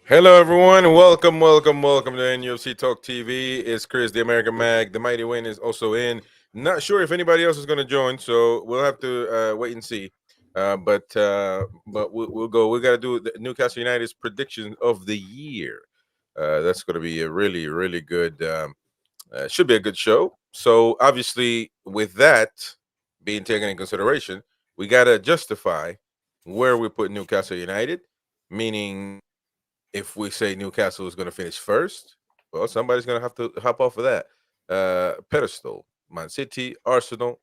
Hello, everyone. Welcome to NUFC Talk TV. It's Chris, the American Mag. The Mighty Wyn is also in. Not sure if anybody else is going to join, so we'll have to wait and see. But we'll go. We got to do the Newcastle United's prediction of the year. That's going to be a really good. Should be a good show. So obviously, with that being taken in consideration, we got to justify where we put Newcastle United, meaning if we say Newcastle is going to finish first, well, somebody's going to have to hop off of that pedestal. Man City, Arsenal.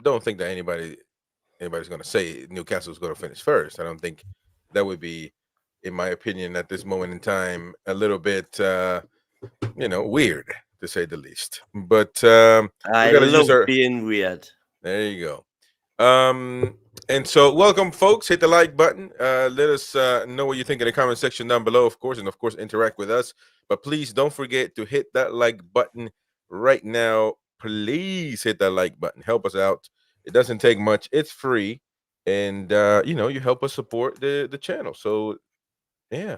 Don't think that anybody's going to say Newcastle is going to finish first. I don't think that would be, in my opinion, at this moment in time, a little bit, weird to say the least. But we I got to use love our. being weird. There you go. And so welcome, folks. Hit the like button. Let us know what you think in the comment section down below, of course, and of course interact with us. But please don't forget to hit that like button right now. Please hit that like button. Help us out. It doesn't take much. It's free, and you help us support the channel. So yeah.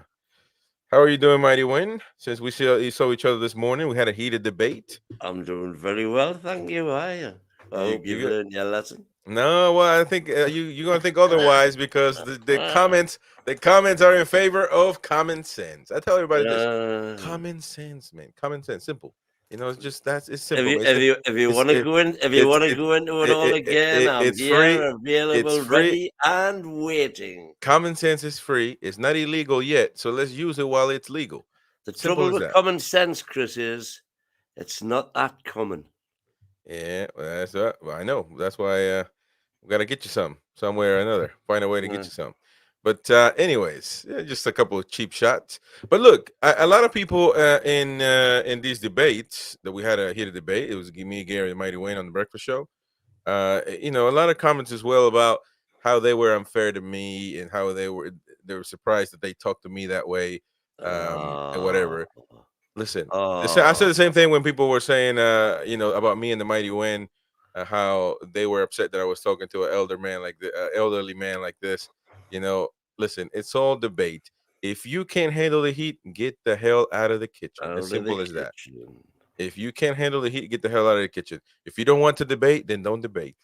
How are you doing, Mighty Wyn? Since we saw each other this morning, we had a heated debate. I'm doing very well, thank you. I You, hope you've you learned your lesson. No, well, I think you're gonna think otherwise because the comments are in favor of common sense. I tell everybody this: Uh, common sense, man, common sense, simple. It's just it's if simple, you man. if you if you want to go in if you It's want to it, go into it it, all it, again, it I'm it's free. here, It's available, free. ready, and waiting. Common sense is free. It's not illegal yet, so let's use it while it's legal. The Simple trouble as with that. common sense, Chris, is it's not that common. Yeah, well, that's well, I know. That's why we gotta get you some somewhere or another. Find a way to get Uh, you some. But anyways, yeah, just a couple of cheap shots. But look, a lot of people in these debates that we had a heated debate. It was me, Gary, and Mighty Wayne on the Breakfast Show. A lot of comments as well about how they were unfair to me and how they were surprised that they talked to me that way, and uh, whatever. Listen, I said uh, the same thing when people were saying, about me and the Mighty Win, how they were upset that I was talking to an elderly man like this. You know, listen, it's all debate. If you can't handle the heat, get the hell out of the kitchen. As out of the simple as that. kitchen. If you can't handle the heat, get the hell out of the kitchen. If you don't want to debate, then don't debate.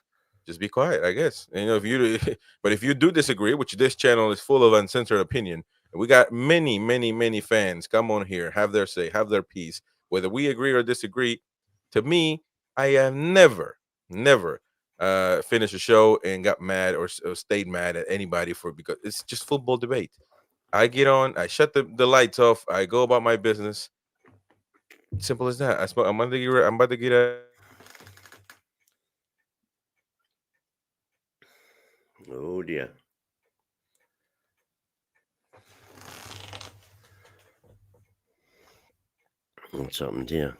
Just be quiet, I guess. If you but if you do disagree, which this channel is full of uncensored opinion, and we got many fans come on here, have their say, have their piece, whether we agree or disagree. To me, I have never finished a show and got mad or stayed mad at anybody because it's just football debate. I get on, I shut the lights off, I go about my business. Simple as that. I'm about to get a. Oh dear. What's happened here?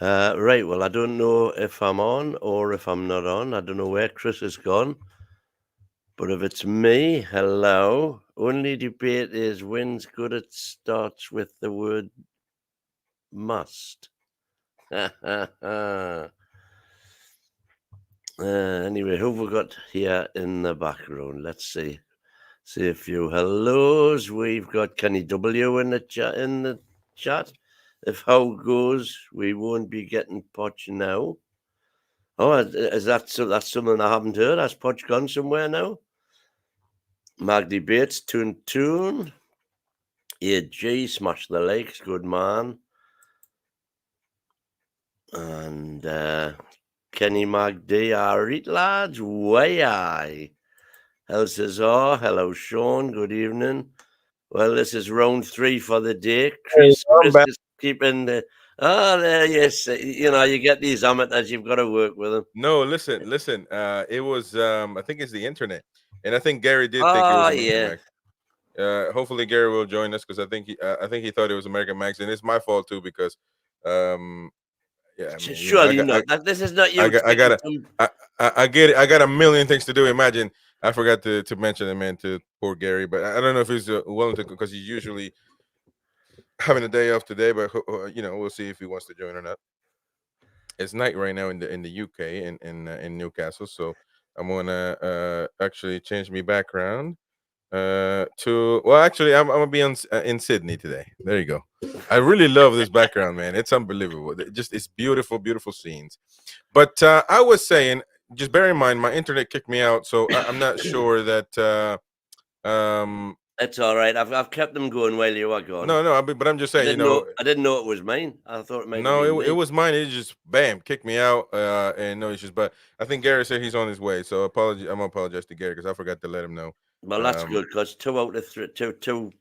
Right, well, I don't know if I'm on or if I'm not on. I don't know where Chris has gone. But if it's me, hello. Only debate is wins good. It starts with the word must. Anyway, who have we got here in the background? Let's see. See a few hellos. We've got Kenny W in the chat. If how goes, we won't be getting Poch now. Oh, is that so? That's something I haven't heard. Has Poch gone somewhere now? Magdi Bates, Toon. AG, Smash the Lakes, good man. And Kenny MagD, alright lads, way aye. El Cesar, hello Sean, good evening. Well, this is round 3 for the day. Hey, I'm Chris back. is keeping the. Oh, there, yes. You get these amateurs, you've got to work with them. No, listen. It was I think it's the internet, and I think Gary did think it was Oh, American yeah. Max. Hopefully Gary will join us because I think he thought it was American Max, and it's my fault too because, um, yeah, I mean, Surely not. This is not I you got, I taking got some. I get it. I got a million things to do. Imagine I forgot to mention it, man, to poor Gary, but I don't know if he's willing to because he's usually having a day off today, but we'll see if he wants to join or not. It's night right now in the UK in Newcastle, so I'm gonna actually change my background To well, actually, I'm gonna be in Sydney today. There you go. I really love this background, man. It's unbelievable. Just it's beautiful, beautiful scenes. But I was saying, just bear in mind, my internet kicked me out, so I'm not sure that. That's all right. I've kept them going while you were gone. No, no. But I'm just saying, I didn't know it was mine. I thought it might have no, been it me. was mine. It just bam kicked me out, and no issues. But I think Gary said he's on his way, so apology. I'm gonna apologize to Gary because I forgot to let him know. Well, that's good because 2 out of 3, two.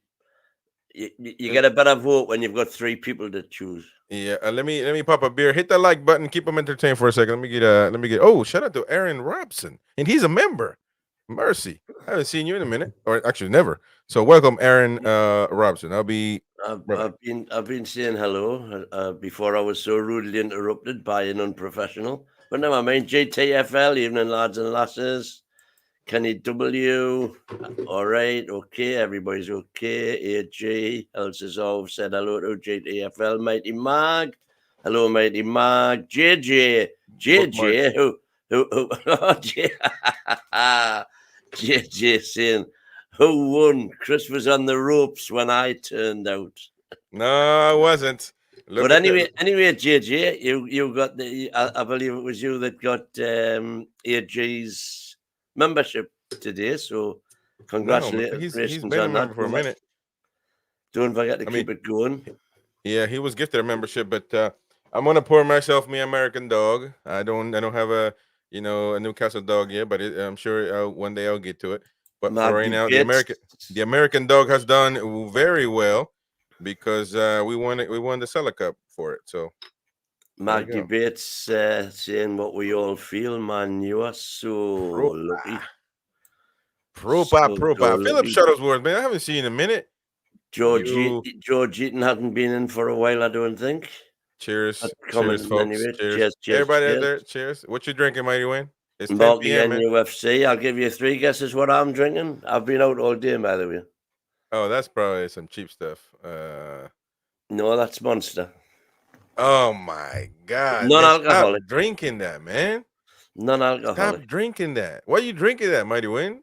You and- get a better vote when you've got 3 people to choose. yeah, let me pop a beer. Hit that like button. Keep them entertained for a second. Let me get. Oh, shout out to Aaron Robson, and he's a member. Mercy, I haven't seen you in a minute, or actually never. So welcome, Aaron Robson. I'll be. Right I've been saying hello before I was so rudely interrupted by an unprofessional. But never mind. GTFL, evening lads and lasses. Kenny W. All right, okay, everybody's okay. AG, Elsazov said hello to GTFL. Mighty Mag. Hello, Mighty Mag. bookmarks. JJ, JJ saying, who won? Chris was on the ropes when I turned out. No, I wasn't. Look But at that. anyway, JJ, you got I believe it was you that got AG's membership today. So No, he's congratulations been a on that. member for a minute. Don't forget to I mean, keep it going. yeah, he was gifted a membership, but I'm gonna pour myself me American dog. I don't have a Newcastle dog yet, but I'm sure one day I'll get to it. But for Mag right now, debates. the American dog has done very well because we won the Cellar Cup for it. So there you Mag go. debates saying what we all feel, man. You are so lucky. So Philip lucky. Shuttlesworth, man, I haven't seen you in a minute. George You Eaton hasn't been in for a while, I don't think. cheers, cheers, Commenting folks. anyway. Cheers, Cheers, cheers, everybody out cheers. there. Cheers. What you drinking, Mighty Wyn? It's 10 About the p.m., man. NUFC, I'll give you 3 guesses what I'm drinking. I've been out all day, by the way. Oh, that's probably some cheap stuff. No, that's Monster. Oh my God, man! Stop Non-alcoholic. drinking that, man. Non-alcoholic. Stop drinking that. Why you drinking that, Mighty Wyn?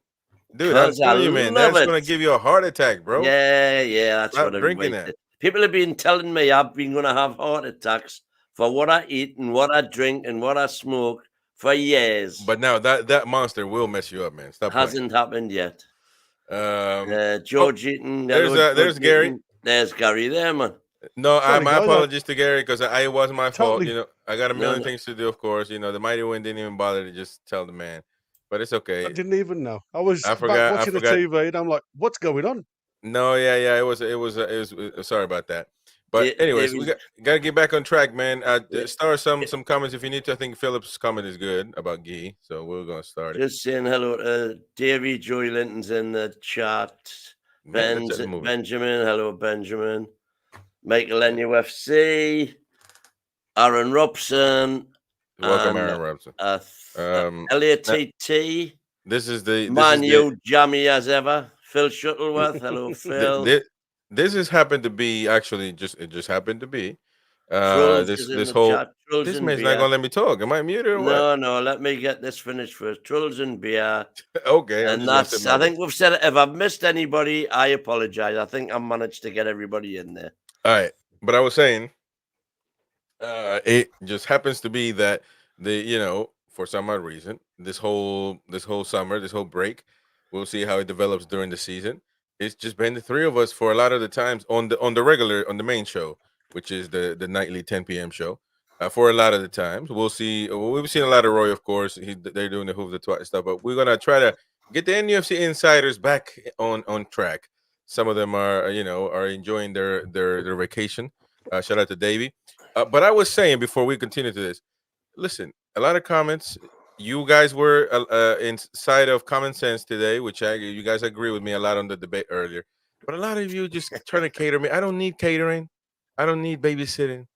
Dude, I'm Because I telling you, man, love that's it. gonna give you a heart attack, bro. Yeah, that's what Stop drinking everybody that. says. People have been telling me I've been going to have heart attacks for what I eat and what I drink and what I smoke for years. But now that monster will mess you up, man. Stop playing. Hasn't happened yet. Oh, George Eaton. there's Hello, George there's Gary. Eaton. There's Gary there, man. No, Sorry, my guys. apologies to Gary because it was my fault. Totally. I got a No, million no. things to do, of course. The Mighty Wyn didn't even bother to just tell the man, but it's okay. I didn't even know. I was I back forgot. I watching the forgot. TV and I'm like, what's going on? No, yeah. It was. Sorry about that. But anyways, we David, gotta get back on track, man. Start some comments if you need to. I think Philip's comment is good about Guehi, so we're gonna start it. just saying hello to Davy Joy Linton's in the chat. Man, let's just move it. Benjamin, hello, Benjamin. Michael NUFC. Aaron Robson. Welcome, And Aaron Robson. LATT. This is the Manu jammy as ever. Phil Shuttleworth. Hello, Phil. This has happened to be actually it just happened to be Trulls this is in this the whole chat. Trulls this and man's not beer. gonna let me talk. Am I muted or what? No, let me get this finished first. Trulls and beer. Okay, I'm And just gonna sit that's, my I think we've said it. If I've missed anybody, I apologize. I think I managed to get everybody in there. All right, but I was saying, it just happens to be that for some odd reason, this whole summer, this whole break, we'll see how it develops during the season. It's just been the three of us for a lot of the times on the main show, which is the nightly 10 p.m. show. For a lot of the times, we'll see. We've seen a lot of Roy, of course. They're doing the Hoof the Twat stuff, but we're gonna try to get the NUFC insiders back on track. Some of them are enjoying their vacation. Shout out to Davey. But I was saying before we continue to this, listen, a lot of comments. You guys were inside of common sense today, which you guys agree with me a lot on the debate earlier. But a lot of you just trying to cater me. I don't need catering. I don't need babysitting.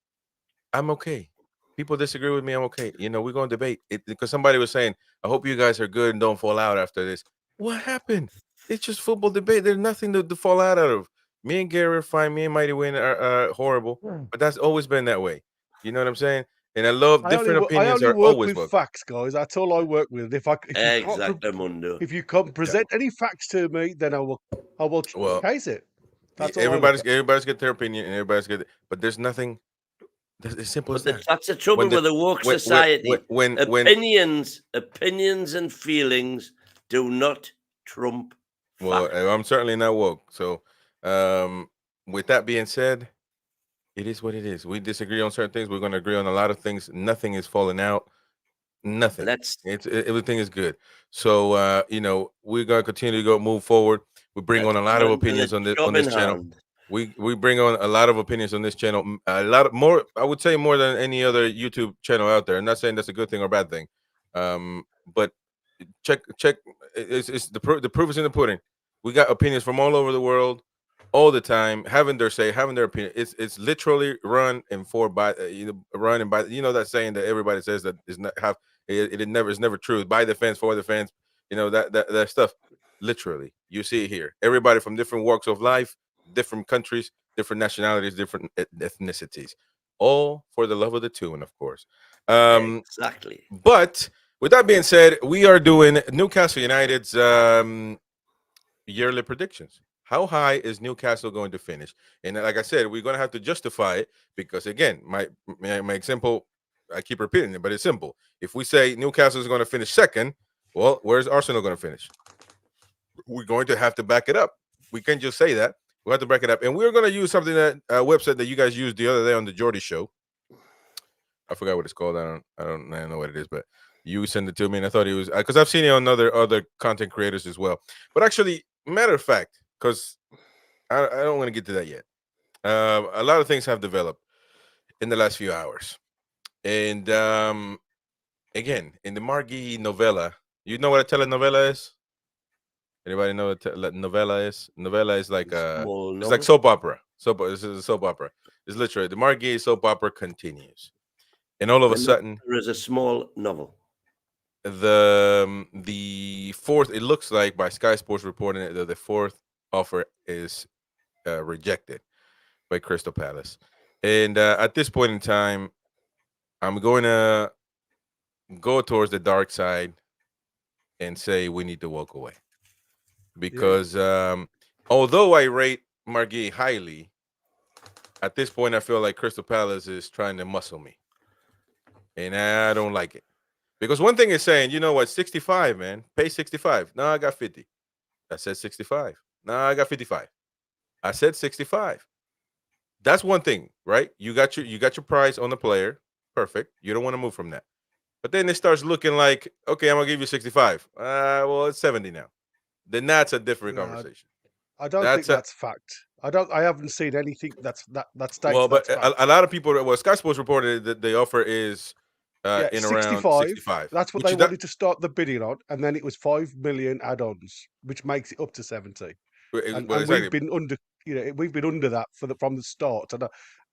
I'm okay. People disagree with me. I'm okay. We're going to debate it because somebody was saying, I hope you guys are good and don't fall out after this. What happened? It's just football debate. There's nothing to fall out of. Me and Gary are fine. Me and Mighty Wyn are horrible, but that's always been that way. You know what I'm saying? and I love I different I opinions only are work always with welcome. facts, guys. That's all I work with. If you can't Exactly, Mundo. if you can't present any facts to me, then I will Well, chase it. That's all I look everybody's at. everybody's get their opinion, and everybody's get. But there's nothing. As simple as that. That's the trouble with a woke society. When Opinions and feelings do not trump well, fact. I'm certainly not woke. So, with that being said, it is what it is. We disagree on certain things. We're going to agree on a lot of things. Nothing is falling out. Nothing. Everything is good. So, we're going to continue to move forward. We bring on a lot of opinions on this channel. We bring on a lot of opinions on this channel. A lot of more. I would say more than any other YouTube channel out there. I'm not saying that's a good thing or bad thing. But check. It's the proof is in the pudding. We got opinions from all over the world, all the time, having their say, having their opinion. It's literally run and for by run and by that saying that everybody says that is not have it never is never true. By the fans, for the fans, that stuff. Literally, you see it here. Everybody from different walks of life, different countries, different nationalities, different ethnicities, all for the love of the tune, of course. Exactly. But with that being said, we are doing Newcastle United's yearly predictions. How high is Newcastle going to finish? And like I said, we're going to have to justify it because, again, my example, I keep repeating it, but it's simple. If we say Newcastle is going to finish second, well, where's Arsenal going to finish? We're going to have to back it up. We can't just say that. We have to back it up. And we're going to use something that website that you guys used the other day on the Geordie show. I forgot what it's called. I don't know what it is, but you sent it to me, and I thought it was because I've seen it on other content creators as well. But actually, matter of fact, because I don't want to get to that yet. A lot of things have developed in the last few hours, and again, in the Margie novella, you know what a telenovela is? Anybody know what novella is? Novella is like it's like soap opera. This is a soap opera. It's literally the Margie soap opera continues, and all of a sudden there is a small novel. The fourth, it looks like by Sky Sports reporting it, that the fourth offer is rejected by Crystal Palace, and at this point in time, I'm going to go towards the dark side and say we need to walk away because although I rate Margie highly, at this point I feel like Crystal Palace is trying to muscle me, and I don't like it. Because one thing is saying, you know what, 65, man, pay 65. No, I got 50. I said 65. No, I got 55. I said 65. That's one thing, right? You got your price on the player. Perfect. You don't want to move from that. But then it starts looking like, okay, I'm gonna give you 65. Well, it's 70 now. Then that's a different conversation. I don't think that's fact. I haven't seen anything that states well, but that's fact. a lot of people. Well, Sky Sports reported that the offer is in 65, around 65. That's what they wanted to start the bidding on, and then it was 5 million add-ons, which makes it up to 70. And exactly. We've been under, we've been under that from the start. And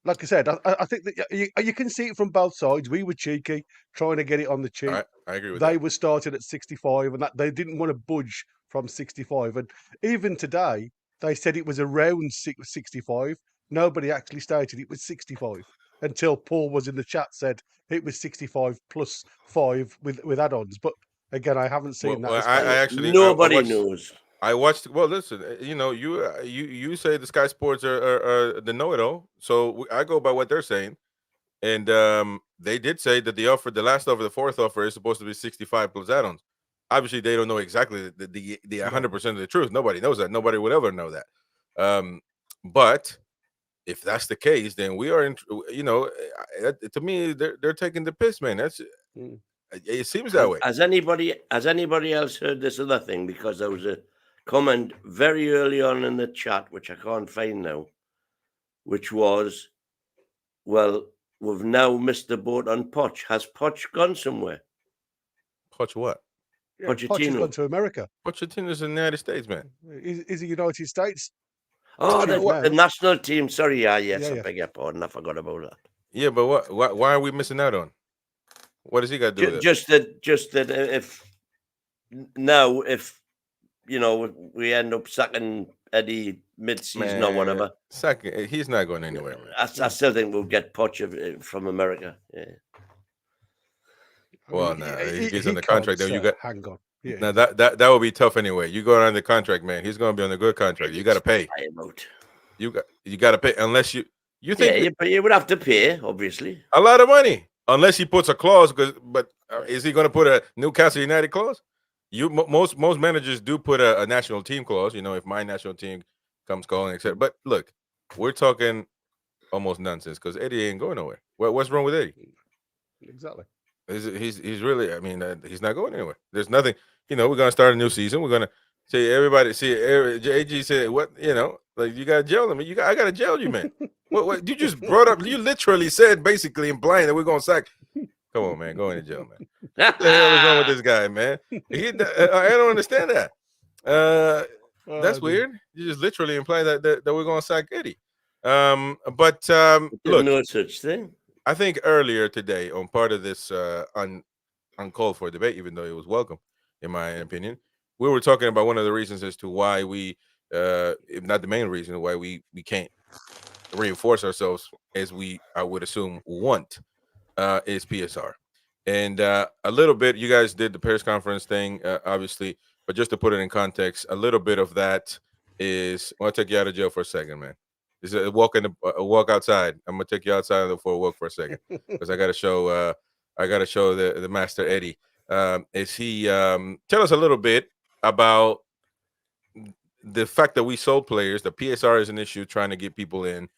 like I said, I think that you can see it from both sides. We were cheeky, trying to get it on the cheap. I agree with that. They were started at 65, and that they didn't want to budge from 65. And even today, they said it was around 65. Nobody actually stated it was 65 until Paul was in the chat said it was 65 plus 5 with add-ons. But again, I haven't seen that. I actually nobody knows. I watched. Well, listen, you say the Sky Sports are the know-it-all, so I go by what they're saying, and they did say that the last offer, the fourth offer, is supposed to be 65 plus add-ons. Obviously, they don't know exactly the 100% of the truth. Nobody knows that. Nobody would ever know that. But if that's the case, then we are in. To me, they're taking the piss, man. That's. It seems that way. Has anybody else heard this other thing? Because there was a comment very early on in the chat, which I can't find now, which was, well, we've now missed the boat on Poch. Has Poch gone somewhere? Poch what? Yeah, Poch has gone to America. Pochettino's in the United States, man. Is the United States? Oh, the national team. Sorry, yes, I beg your pardon. I forgot about that. Yeah, but why are we missing out on? What does he got to do with it? Just that if we end up sacking Eddie mid-season or whatever, he's not going anywhere. I still think we'll get Poch from America. Yeah. I Well, mean, no, he gets he on the can't contract. Then you got hang on. Yeah, now that will be tough anyway. You go on the contract, man. He's going to be on a good contract. You got to pay. Buy him out. You got to pay unless you think Yeah, but you would have to pay, obviously. a lot of money unless he puts a clause. But is he going to put a Newcastle United clause? Most managers do put a national team clause. You know, if my national team comes calling, etc. But look, we're talking almost nonsense because Eddie ain't going nowhere. What's wrong with Eddie? exactly. He's really. I mean, he's not going anywhere. There's nothing. You know, we're gonna start a new season. We're gonna see everybody. AG said, "What? You know, like you gotta jail him. I gotta jail you, man. What? You just brought up. You literally said, basically implying that we're gonna sack. Come on, man. Go into jail, man. What the hell is wrong with this guy, man? I don't understand that. That's weird. You just literally imply that we're gonna sack Eddie. Look, No such thing. I think earlier today on part of this uncalled for debate, even though it was welcome, in my opinion, we were talking about one of the reasons as to why we, if not the main reason, why we can't reinforce ourselves as I would assume, want, is PSR. And a little bit, you guys did the press conference thing, obviously, but just to put it in context, a little bit of that is, I'll take you out of jail for a second, man. This is a walk outside. I'm gonna take you outside for a walk for a second because I gotta show the master Eddie. Is he tell us a little bit about the fact that we sold players? The PSR is an issue trying to get people in,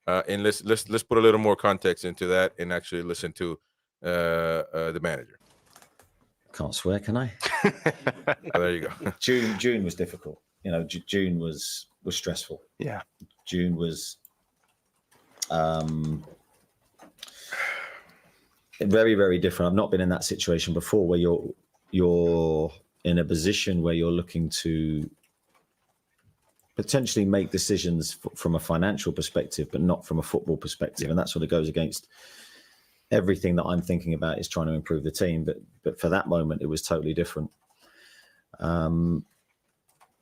and let's put a little more context into that and actually listen to the manager. Can't swear, can I? Oh, there you go. June was difficult. You know, June was stressful. Yeah. June was very, very different. I've not been in that situation before where you're in a position where you're looking to potentially make decisions from a financial perspective, but not from a football perspective. And that sort of goes against everything that I'm thinking about is trying to improve the team. But for that moment, it was totally different.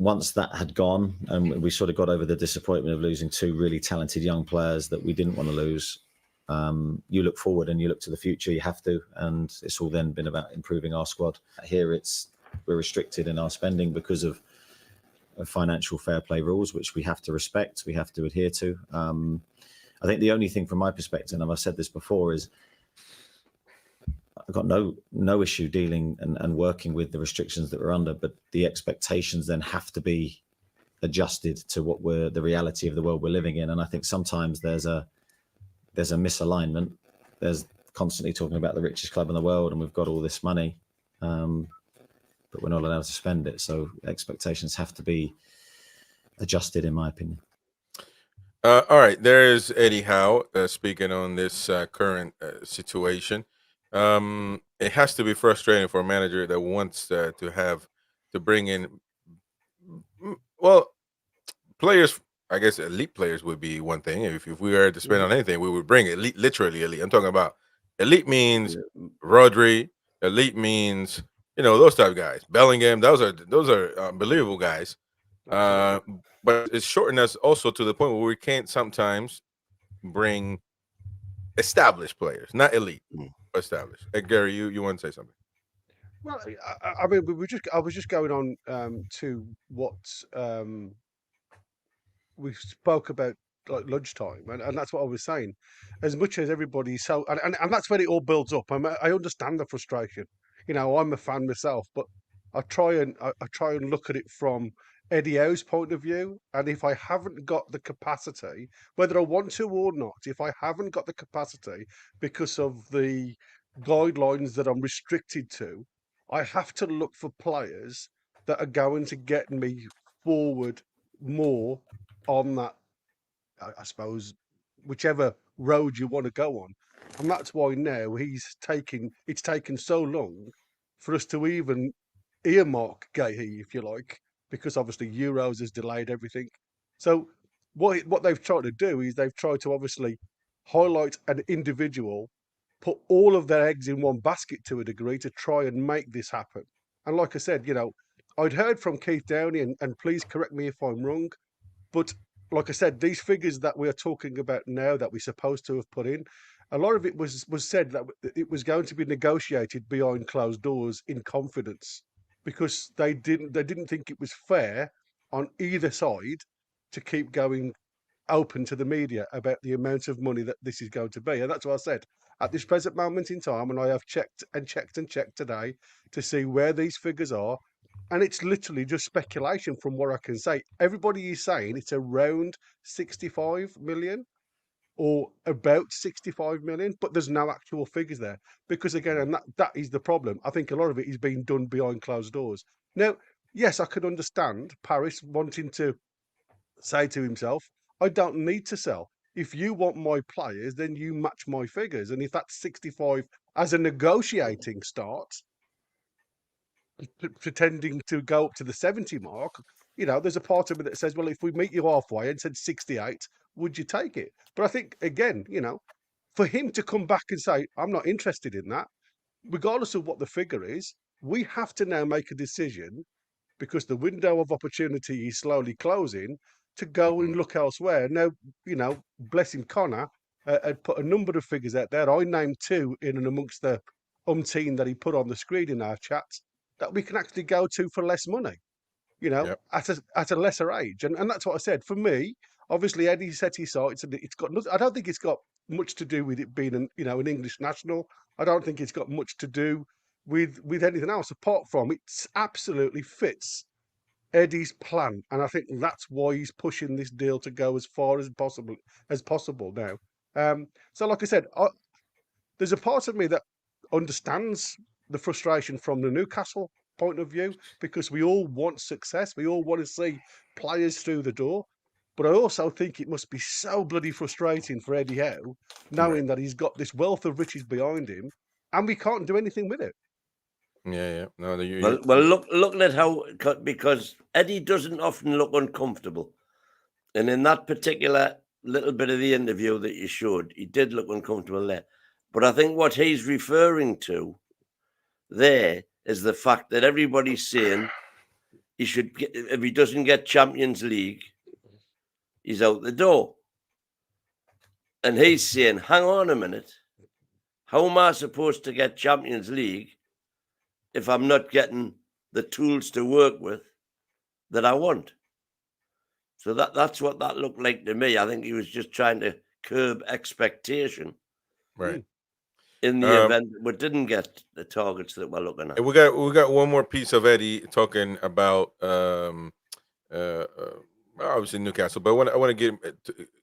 Once that had gone and we sort of got over the disappointment of losing two really talented young players that we didn't want to lose, you look forward and you look to the future. You have to, and it's all then been about improving our squad. Here, we're restricted in our spending because of financial fair play rules, which we have to respect, we have to adhere to. I think the only thing from my perspective, and I've said this before, is I've got no issue dealing and working with the restrictions that we're under, but the expectations then have to be adjusted to what the reality of the world we're living in. And I think sometimes there's a misalignment. There's constantly talking about the richest club in the world and we've got all this money, but we're not allowed to spend it. So expectations have to be adjusted, in my opinion. All right, there is Eddie Howe speaking on this current situation. It has to be frustrating for a manager that wants to bring in, well, players. I guess elite players would be one thing. If we were to spend on anything, we would bring elite, literally elite. I'm talking about elite means Rodri. Elite means, you know, those type of guys. Bellingham. Those are unbelievable guys. But it's shortened us also to the point where we can't sometimes bring established players, not elite, established. Hey, Gary, you want to say something? Well, I mean, I was just going on to what we spoke about like lunchtime, and that's what I was saying. As much as everybody's so, and that's when it all builds up. I understand the frustration. You know, I'm a fan myself, but I try and look at it from Eddie Howe's point of view. And if I haven't got the capacity, whether I want to or not, if I haven't got the capacity because of the guidelines that I'm restricted to, I have to look for players that are going to get me forward more on that, I suppose, whichever road you want to go on. And that's why now it's taken so long for us to even earmark Guehi, if you like, because obviously Euros has delayed everything. So what they've tried to do is they've tried to obviously highlight an individual, put all of their eggs in one basket to a degree to try and make this happen. And like I said, you know, I'd heard from Keith Downey, and please correct me if I'm wrong, but like I said, these figures that we're talking about now that we're supposed to have put in, a lot of it was said that it was going to be negotiated behind closed doors in confidence, because they didn't think it was fair on either side to keep going open to the media about the amount of money that this is going to be. And that's what I said. At this present moment in time, and I have checked and checked and checked today to see where these figures are, and it's literally just speculation from what I can say. Everybody is saying it's around 65 million or about 65 million, but there's no actual figures there. Because again, and that is the problem. I think a lot of it is being done behind closed doors. Now, yes, I could understand Paris wanting to say to himself, I don't need to sell. If you want my players, then you match my figures. And if that's 65 as a negotiating start, pretending to go up to the 70 mark, there's a part of me that says, well, if we meet you halfway and said 68, would you take it? But I think, again, for him to come back and say, I'm not interested in that, regardless of what the figure is, we have to now make a decision, because the window of opportunity is slowly closing, to go and look elsewhere. Now, bless him, Connor had put a number of figures out there. I named two in and amongst the umpteen that he put on the screen in our chat that we can actually go to for less money, Yep. at a lesser age. And that's what I said. For me, obviously, Eddie set his sights, and it's got nothing, I don't think it's got much to do with it being an English national. I don't think it's got much to do with anything else, apart from it absolutely fits Eddie's plan, and I think that's why he's pushing this deal to go as far as possible now. So, like I said, there's a part of me that understands the frustration from the Newcastle point of view, because we all want success, we all want to see players through the door. But I also think it must be so bloody frustrating for Eddie Howe, knowing that he's got this wealth of riches behind him, and we can't do anything with it. Yeah. No, Well, looking at how, because Eddie doesn't often look uncomfortable, and in that particular little bit of the interview that you showed, he did look uncomfortable there. But I think what he's referring to there is the fact that everybody's saying he should get, if he doesn't get Champions League, he's out the door. And he's saying, hang on a minute, how am I supposed to get Champions League if I'm not getting the tools to work with that I want? So that's what that looked like to me. I think he was just trying to curb expectation. Right. In the event that we didn't get the targets that we're looking at. We got one more piece of Eddie talking about obviously Newcastle, but I want to get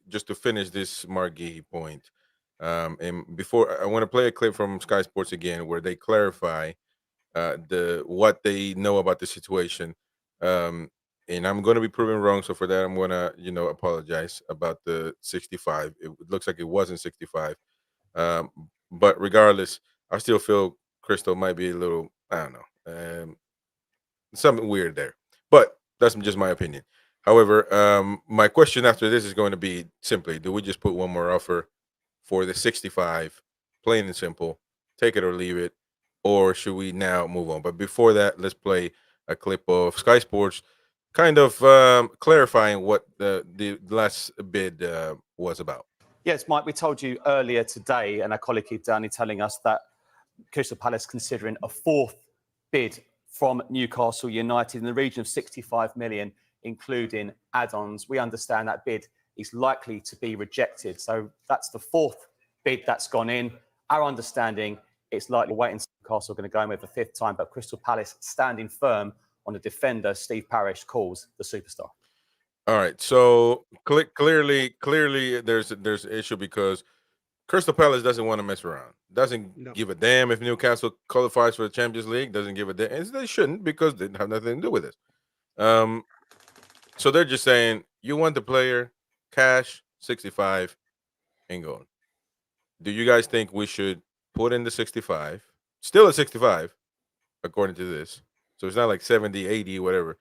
just to finish this Mark Guehi point. And before, I want to play a clip from Sky Sports again, where they clarify what they know about the situation. And I'm going to be proven wrong, so for that I'm going to apologize about the 65. It looks like it wasn't 65. But regardless, I still feel Crystal might be a little, I don't know, something weird there. But that's just my opinion. However, my question after this is going to be simply, do we just put one more offer for the 65, plain and simple, take it or leave it, or should we now move on? But before that, let's play a clip of Sky Sports kind of clarifying what the last bid was about. Yes, Mike, we told you earlier today, and our colleague Danny telling us that Crystal Palace considering a fourth bid from Newcastle United in the region of 65 million, including add-ons. We understand that bid is likely to be rejected. So that's the fourth bid that's gone in. Our understanding, it's likely waiting until Newcastle are going to go in with the fifth time, but Crystal Palace standing firm on the defender Steve Parish calls the superstar. All right, so clearly, there's an issue because Crystal Palace doesn't want to mess around. Doesn't give a damn if Newcastle qualifies for the Champions League. Doesn't give a damn, and they shouldn't, because they have nothing to do with it. So they're just saying, you want the player, cash, 65, and going. Do you guys think we should put in the 65, still at 65, according to this? So it's not like 70, 80, whatever.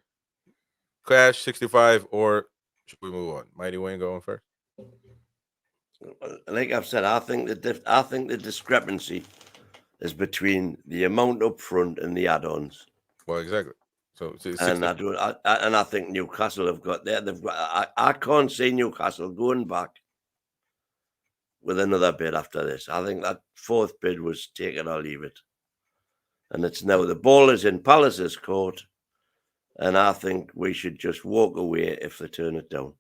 Cash 65, or should we move on? Mighty Wyn going first. Like I've said, I think the discrepancy is between the amount up front and the add-ons. Well, exactly. So I think Newcastle have got there. I can't see Newcastle going back with another bid after this. I think that fourth bid was take it or leave it. And it's now the ball is in Palace's court. And I think we should just walk away if they turn it down.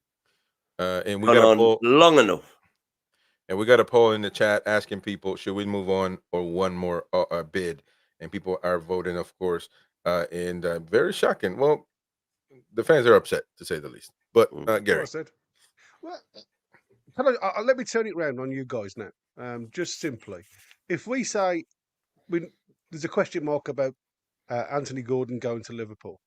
And we Gone got a on poll. long enough. And we got a poll in the chat asking people, should we move on or one more bid? And people are voting, of course. And very shocking. Well, the fans are upset, to say the least. But Gary. I said. Well, let me turn it round on you guys now. Just simply, if we say there's a question mark about Anthony Gordon going to Liverpool.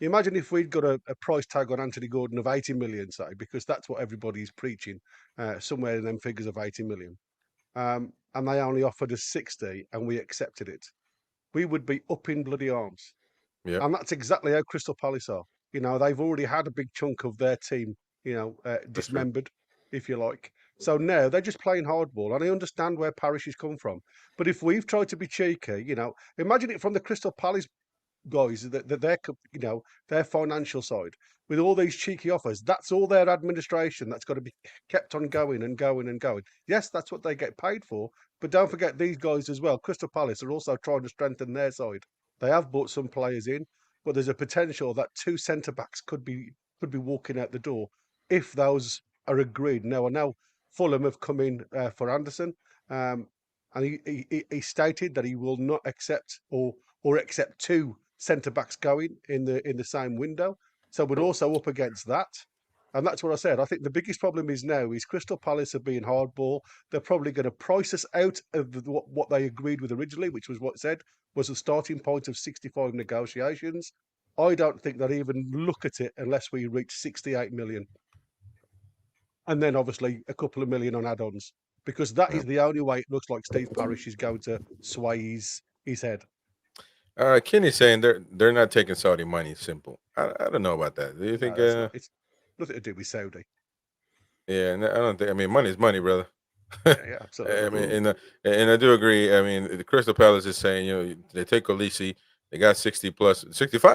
Imagine if we'd got a price tag on Anthony Gordon of 80 million, say, because that's what everybody's preaching, somewhere in them figures of 80 million. And they only offered us 60 and we accepted it. We would be up in bloody arms. Yeah. And that's exactly how Crystal Palace are. You know, they've already had a big chunk of their team, dismembered, if you like. So now they're just playing hardball. And I understand where Parish has come from. But if we've tried to be cheeky, imagine it from the Crystal Palace guys, that their financial side, with all these cheeky offers, that's all their administration that's got to be kept on going and going and going. Yes, that's what they get paid for, but don't forget these guys as well. Crystal Palace are also trying to strengthen their side. They have brought some players in, but there's a potential that 2 centre-backs could be walking out the door if those are agreed. Now, I know Fulham have come in for Anderson, and he stated that he will not accept or accept 2 centre-backs going in the same window. So we're also up against that. And that's what I said. I think the biggest problem is now is Crystal Palace are being hardball. They're probably going to price us out of what they agreed with originally, which was what said was a starting point of 65 negotiations. I don't think they'll even look at it unless we reach 68 million. And then obviously a couple of million on add-ons, because that is the only way it looks like Steve Parish is going to sway his head. Kenny's saying they're not taking Saudi money. Simple. I don't know about that. Do you think? It's nothing to do with Saudi. Yeah, I don't think. I mean, money's money, brother. Yeah, absolutely. I mean, and I do agree. I mean, the Crystal Palace is saying, they take Olisi, they got 65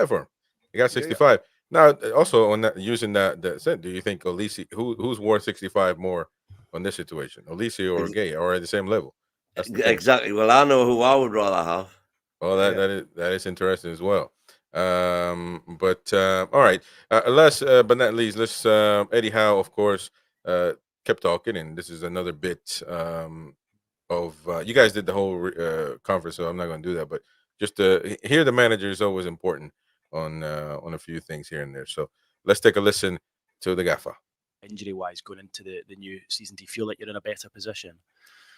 for him. They got 65. Now, also on that, using that, do you think Olisi, who's worth 65 more on this situation, Olisi or Guehi, or at the same level? Exactly. Well, I know who I would rather have. Well, that is interesting as well. But all right. Last but not least, let's Eddie Howe, of course, kept talking, and this is another bit of you guys did the whole conference, so I'm not going to do that. But just to hear the manager is always important on a few things here and there. So let's take a listen to the gaffer. Injury-wise, going into the new season, do you feel like you're in a better position?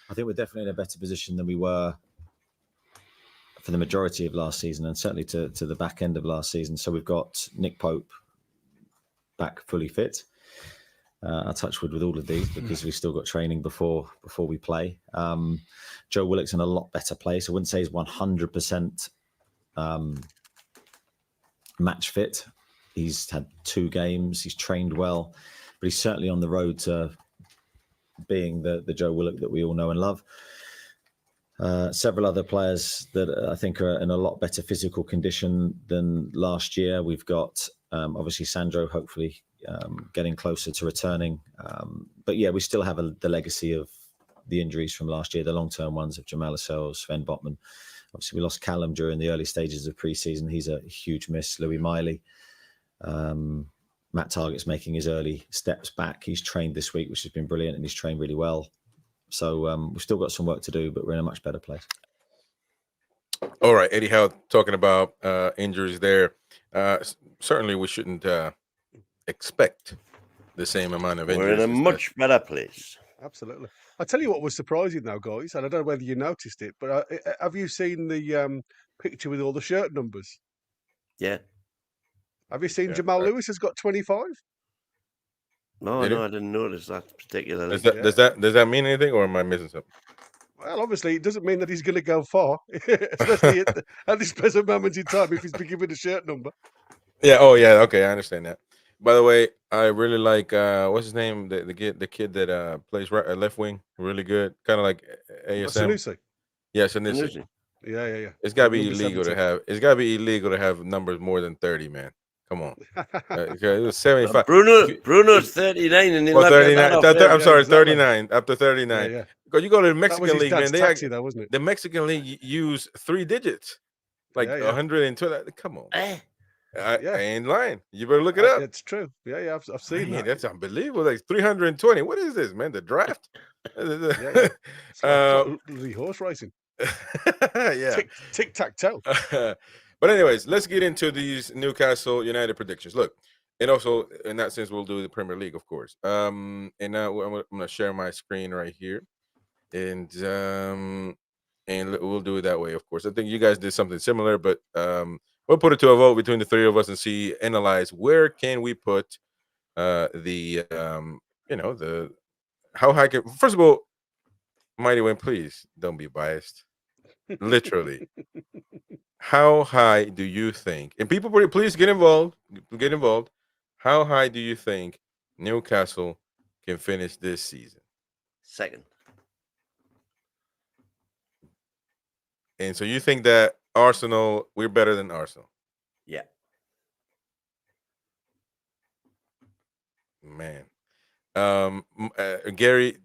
I think we're definitely in a better position than we were for the majority of last season, and certainly to the back end of last season. So we've got Nick Pope back fully fit. I touch wood with all of these because we've still got training before we play. Joe Willock's in a lot better place. I wouldn't say he's 100% match fit. He's had 2 games. He's trained well, but he's certainly on the road to being the Joe Willock that we all know and love. Several other players that I think are in a lot better physical condition than last year. We've got obviously Sandro, hopefully getting closer to returning. But yeah, we still have the legacy of the injuries from last year, the long-term ones of Jamal Lascelles, Sven Botman. Obviously, we lost Callum during the early stages of pre-season. He's a huge miss. Louis Miley. Matt Targett's making his early steps back. He's trained this week, which has been brilliant, and he's trained really well. So we've still got some work to do, but we're in a much better place. All right, Eddie Howe talking about injuries there. Certainly, we shouldn't expect the same amount of injuries. We're in a much better place. Absolutely. I'll tell you what was surprising, though, guys, and I don't know whether you noticed it, but have you seen the picture with all the shirt numbers? Yeah. Have you seen Jamal Lewis has got 25? No, I didn't notice that particularly. Does that mean anything, or am I missing something? Well, obviously, it doesn't mean that he's going to go far, especially at this present moment in time if he's been given a shirt number. Yeah. Oh, yeah. Okay, I understand that. By the way, I really like what's his name, the kid that plays left wing, really good, kind of like ASM. Sanusi. Yeah, Sanusi. Yeah. It's got to be illegal to have. It's got to be illegal to have numbers more than 30, man. Come on. Okay, it was 75. Bruno's 39 and he'll Well, not get 39. that off I'm him. sorry, exactly. 39. After 39. Yeah. Because you go to the That was Mexican his league, man. dad's taxi, though, wasn't it? The Mexican league use 3 digits, like Yeah. 120. Come on, Eh? I Yeah. ain't lying. You better look it up. It's true. Yeah. I've seen Man, that. that's unbelievable. Like 320. What is this, man? The draft? Yeah. It's like bloody horse racing. Yeah. Tic-tac-toe. But anyways, let's get into these Newcastle United predictions. Look, and also in that sense, we'll do the Premier League, of course. And now I'm gonna share my screen right here, and we'll do it that way, of course. I think you guys did something similar, but we'll put it to a vote between the 3 of us and analyze where can we put the how high can. First of all, Mighty Wyn, please don't be biased. Literally, how high do you think? And people, please get involved. Get involved. How high do you think Newcastle can finish this season? Second. And so you think that Arsenal, we're better than Arsenal? Yeah. Man, Gary,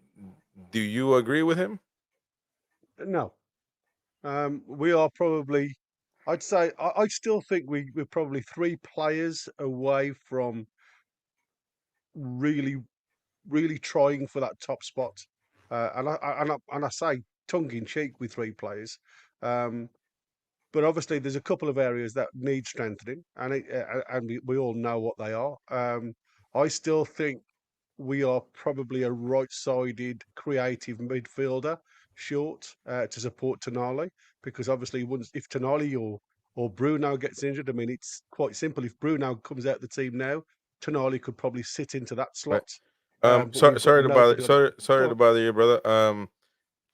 do you agree with him? No. We are probably, I'd say, I still think we're probably 3 players away from really trying for that top spot. And I say tongue in cheek with 3 players. But obviously, there's a couple of areas that need strengthening, and we all know what they are. I still think we are probably a right-sided creative midfielder short to support Tonali, because obviously if Tonali or Bruno gets injured, I mean, it's quite simple. If Bruno comes out of the team now, Tonali could probably sit into that slot. Sorry to bother you, brother.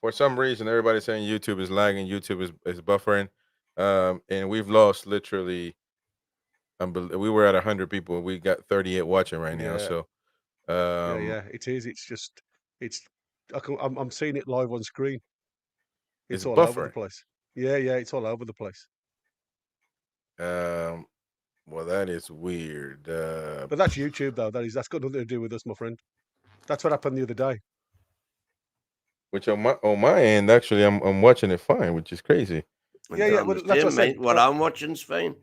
For some reason, everybody's saying YouTube is lagging, YouTube is buffering, and we've lost literally. We were at 100 people, and we got 38 watching right now. Yeah. So, It is. It's just I'm seeing it live on screen. It's all over the buffering. place. Yeah, it's all over the place. Well, that is weird. But that's YouTube, though. That's got nothing to do with us, my friend. That's what happened the other day. Which on my end, actually, I'm watching it fine, which is crazy. Yeah. Well, that's what I said. What I'm watching's fine.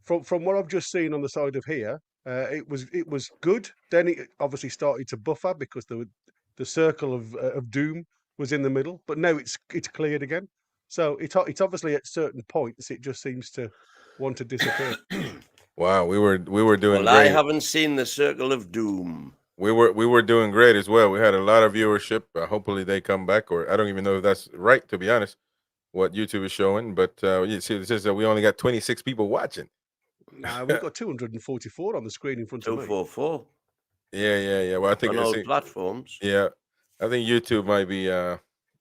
From what I've just seen on the side of here, it was good. Then it obviously started to buffer because the circle of doom was in the middle. But now it's cleared again. So it's obviously at certain points it just seems to want to disappear. Wow, we were doing Well, great. I haven't seen the circle of doom. We were doing great as well. We had a lot of viewership. Hopefully they come back, or I don't even know if that's right, to be honest, what YouTube is showing. But you see, it says that we only got 26 people watching. Nah, we've got 244 on the screen in front of me. 244. Yeah. Well, I think on all platforms. Yeah, I think YouTube might be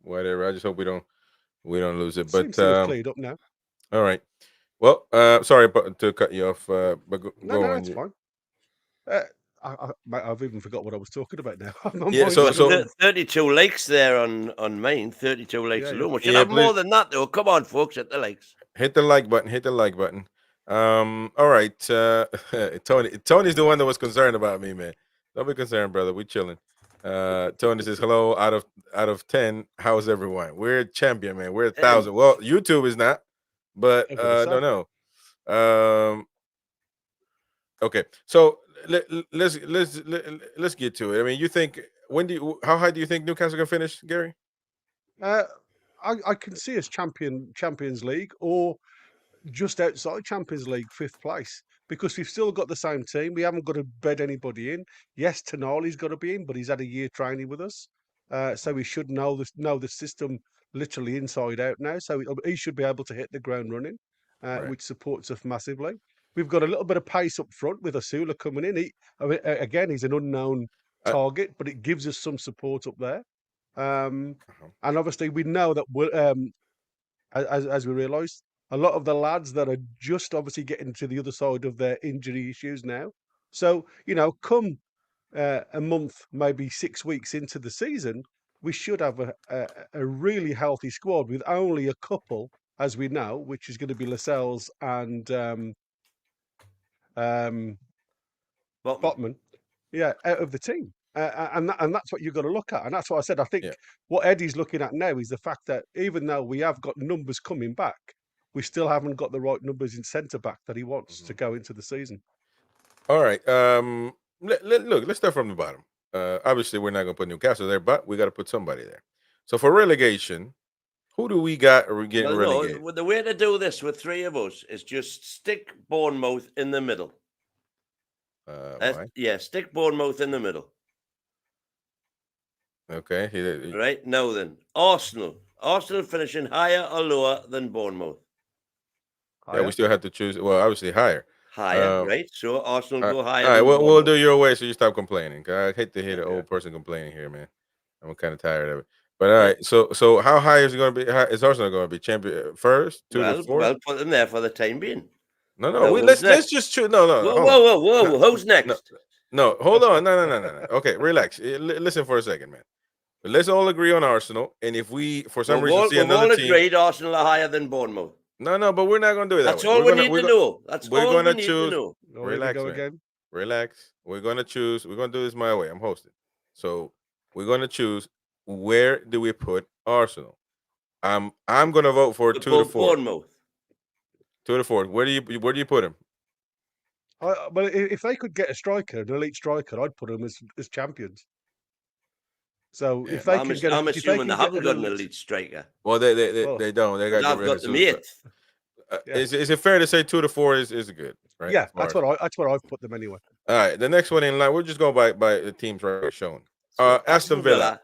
whatever. I just hope we don't lose it. But seems to have cleared up now. All right. Well, sorry to cut you off, but go No, on. it's fine. I've even forgot what I was talking about now. Yeah, so 32 likes there on mine. 32 likes alone. We should have more than that, though. Come on, folks, hit the likes. Hit the like button. Hit the like button. All right. Tony's the one that was concerned about me, man. Don't be concerned, brother. We chilling. Tony says hello. Out of 10, how's everyone? We're a champion, man. We're 1,000. Well, YouTube is not, but I don't know. Okay, so let's get to it. I mean, you think how high do you think Newcastle can finish, Gary? I can see us Champions League or just outside Champions League, 5th place, because we've still got the same team. We haven't got to bed anybody in. Yes, Tonali's got to be in, but he's had a year training with us, so he should know the system literally inside out now. So he should be able to hit the ground running, which supports us massively. We've got a little bit of pace up front with Asula coming in. Again, he's an unknown target, but it gives us some support up there. And obviously, we know that as we realised, a lot of the lads that are just obviously getting to the other side of their injury issues now. So, come a month, maybe 6 weeks into the season, we should have a really healthy squad with only a couple, as we know, which is going to be Lascelles and Botman, yeah, out of the team. And that's what you've got to look at. And that's what I said. I think Yeah. what Eddie's looking at now is the fact that even though we have got numbers coming back, we still haven't got the right numbers in centre back that he wants to go into the season. All right. Look, let's start from the bottom. Obviously, we're not going to put Newcastle there, but we got to put somebody there. So for relegation, who do we got getting relegated? No, the way to do this with three of us is just stick Bournemouth in the middle. Why? Yeah, stick Bournemouth in the middle. Okay. Right, now then, Arsenal. Arsenal finishing higher or lower than Bournemouth? Yeah, we still have to choose. Well, obviously higher. Higher, right? So Arsenal go higher. All right, than we'll Bournemouth. do your way so you stop complaining. 'Cause I hate to hear the old person complaining here, man. I'm kind of tired of it. But all right, so how high is it going to be? Is Arsenal going to be champion first, 2 to 4? Well, put them there for the time being. No. Now, Let's just choose. No. Whoa! Who's next? No, hold on. No. Okay, relax. Listen for a second, man. Let's all agree on Arsenal, and if we for some reason see another we've all team, agreed Arsenal are higher than Bournemouth. no, but we're not going to do it. That's all we need to know. That's all we need to know. Relax, man. Again. Relax. We're going to choose. We're going to do this my way. I'm hosting, so we're going to choose. Where do we put Arsenal? I'm going to vote for 2 to 4. Bournemouth. 2 to 4. Where do you put him? But if they could get a striker, an elite striker, I'd put them as champions. So if they can get, I'm assuming they haven't got an elite striker. Well, they don't. They got I've got them 8th. Is it fair to say 2 to 4 is good? Right? Yeah, that's what I've put them anyway. All right, the next one in line. We're just going by the teams right shown. Aston Villa.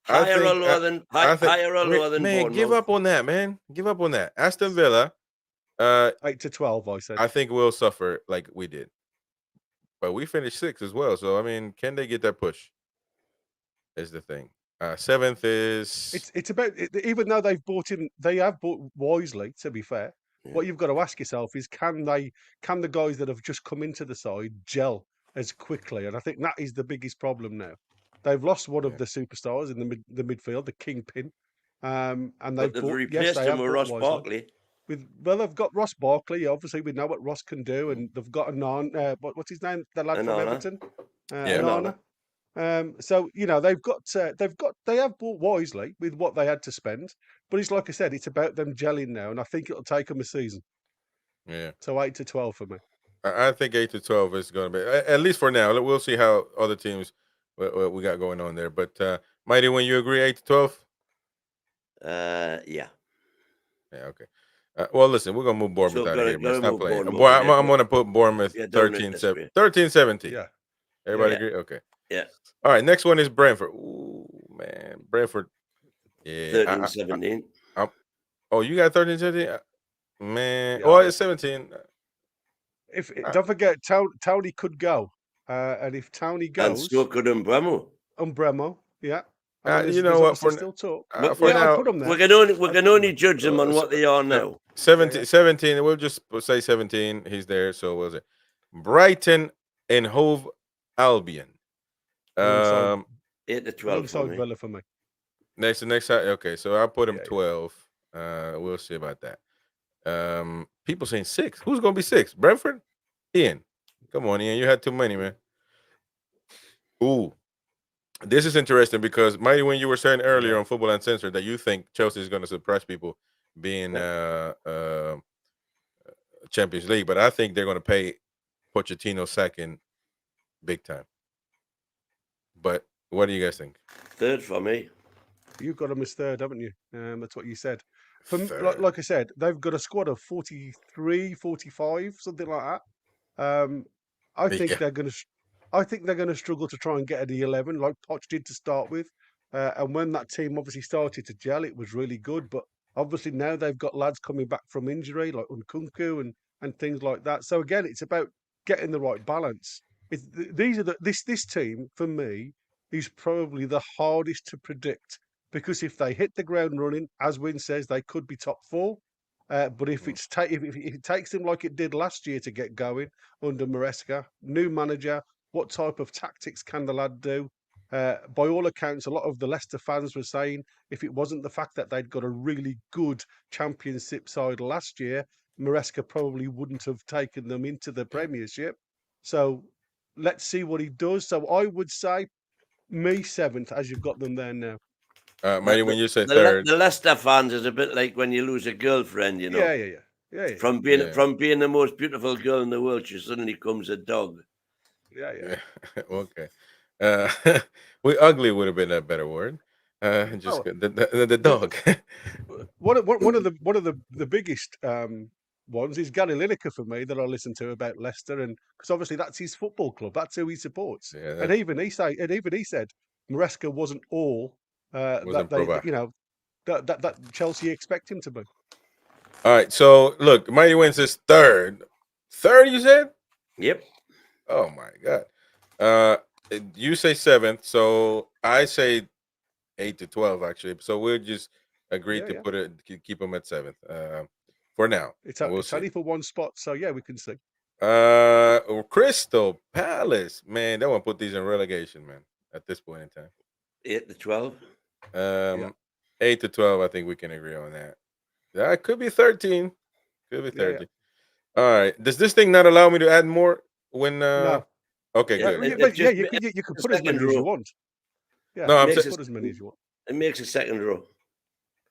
Higher or lower than Man, Bournemouth. give up on that, man. Give up on that. Aston Villa. 8 to 12, I said. I think we'll suffer like we did, but we finished 6th as well. So I mean, can they get that push? Is the thing. 7th is. It's about even though they have bought wisely. To be fair, what you've got to ask yourself is can the guys that have just come into the side gel as quickly? And I think that is the biggest problem now. They've lost one of the superstars in the midfield, the kingpin, and they've replaced him with Ross Barkley. They've got Ross Barkley. Obviously, we know what Ross can do, and they've got what's his name? The lad from Everton, Onana. So they have bought wisely with what they had to spend, but it's like I said, it's about them gelling now, and I think it'll take them a season. Yeah. So 8 to 12 for me. I think 8 to 12 is going to be at least for now. We'll see how other teams what we got going on there. But Mighty, when you agree 8 to 12? Yeah. Yeah. Okay. Well, listen, we're gonna move Bournemouth out of here, man. Stop playing. I'm gonna put Bournemouth 13-17. Yeah. Everybody agree? Okay. Yeah. All right. Next one is Brentford. Ooh, man, Brentford. Yeah. 13-17. Oh, you got 13-17? Man. Yeah. Oh, it's 17. Don't forget, Townie could go, and if Townie goes, and so could Umbremo, yeah. You know what? For still talk. For now, put them there. we can only judge them on what they are now. 17. We'll just say 17. He's there. So what was it? Brighton and Hove Albion. 8 to 12 for me. Villa for me. Next side. Okay, so I'll put him 12. We'll see about that. People saying 6. Who's gonna be 6? Brentford? Ian. Come on, Ian. You had too many, man. Ooh. This is interesting because Mighty, when you were saying earlier on Football Uncensored that you think Chelsea is going to surprise people being Champions League, but I think they're going to pay Pochettino second big time. But what do you guys think? 3rd for me. You've got them as 3rd, haven't you? That's what you said. Like I said, they've got a squad of 43, 45, something like that. I think they're going to struggle to try and get the 11 like Poch did to start with. And when that team obviously started to gel, it was really good. But obviously now they've got lads coming back from injury like Nkunku and things like that. So again, it's about getting the right balance. This team for me is probably the hardest to predict because if they hit the ground running, as Wyn says, they could be top 4. But if it takes them like it did last year to get going under Maresca, new manager, what type of tactics can the lad do? By all accounts, a lot of the Leicester fans were saying if it wasn't the fact that they'd got a really good championship side last year, Maresca probably wouldn't have taken them into the Premiership. So let's see what he does. So I would say me 7th, as you've got them there now. Mighty, when you said The third, Leicester fans is a bit like when you lose a girlfriend, you know. Yeah. From being the most beautiful girl in the world, she suddenly becomes a dog. Yeah. Okay. We ugly would have been a better word. Just the dog. One of the biggest ones is Gary Lineker for me that I listen to about Leicester, and because obviously that's his football club, that's who he supports. Yeah, and even he said Maresca wasn't all Wasn't that they, Proba. you know, that Chelsea expect him to be. All right. So look, Mighty Wyn says third. Third, you said? Yep. Oh my God. You say 7th, so I say 8 to 12 actually. So we'll just agree to put it, keep them at 7th for now. It's We'll see. only for one spot, so yeah, we can see. Crystal Palace, man, that one put these in relegation, man. At this point in time, 8 to 12. 8 to 12, I think we can agree on that. That could be 13. Could be 13. All right. Does this thing not allow me to add more when? No. Okay, Yeah, good. You can put as many as you want. Yeah, No, I'm you saying can put as many as you want. It makes a second row.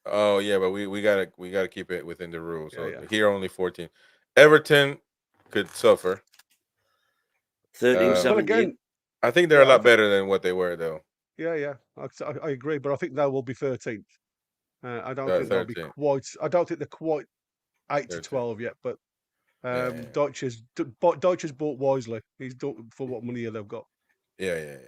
Oh yeah, but we gotta keep it within the rules. So Yeah. here only 14. Everton could suffer. 13, Well, 17. again, I think they're a I lot think- better than what they were though. Yeah. I agree, but I think they will be 13th. I don't think they'll be 13. quite. I don't think they're quite 8 to 13. 12 yet. But Yeah. Deutsch has bought wisely. He's done for what money they've got. Yeah.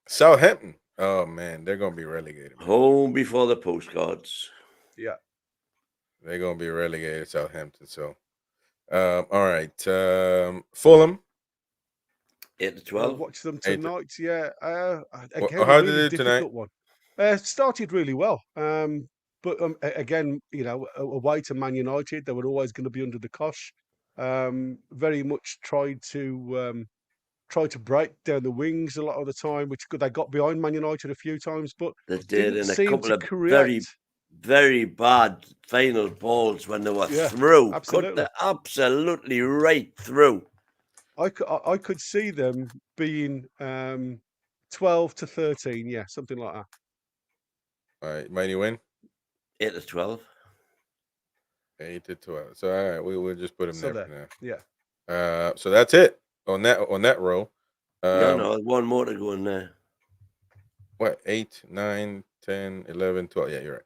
Southampton. Oh man, they're gonna be relegated. Man. Home before the postcards. Yeah. They're gonna be relegated, Southampton. So, all right. Fulham. 8 to I 12. watched them 8 to- tonight. Yeah. Again, how a did really they do tonight? difficult one. Started really well. But again, you know, away to Man United, they were always going to be under the cosh. Very much tried to break down the wings a lot of the time, which they got behind Man United a few times, but They did, didn't and a seem couple to of create. very bad final balls when they were Yeah, through. absolutely. Cut absolutely right through. I could see them being 12 to 13, yeah, something like that. All right, Mighty Wyn. 8 to 12. 8 to 12. So all right, we'll just put them So there for now. Yeah. So that's it on that row. No, one more to go in there. What? 8, 9, 10, 11, 12. Yeah, you're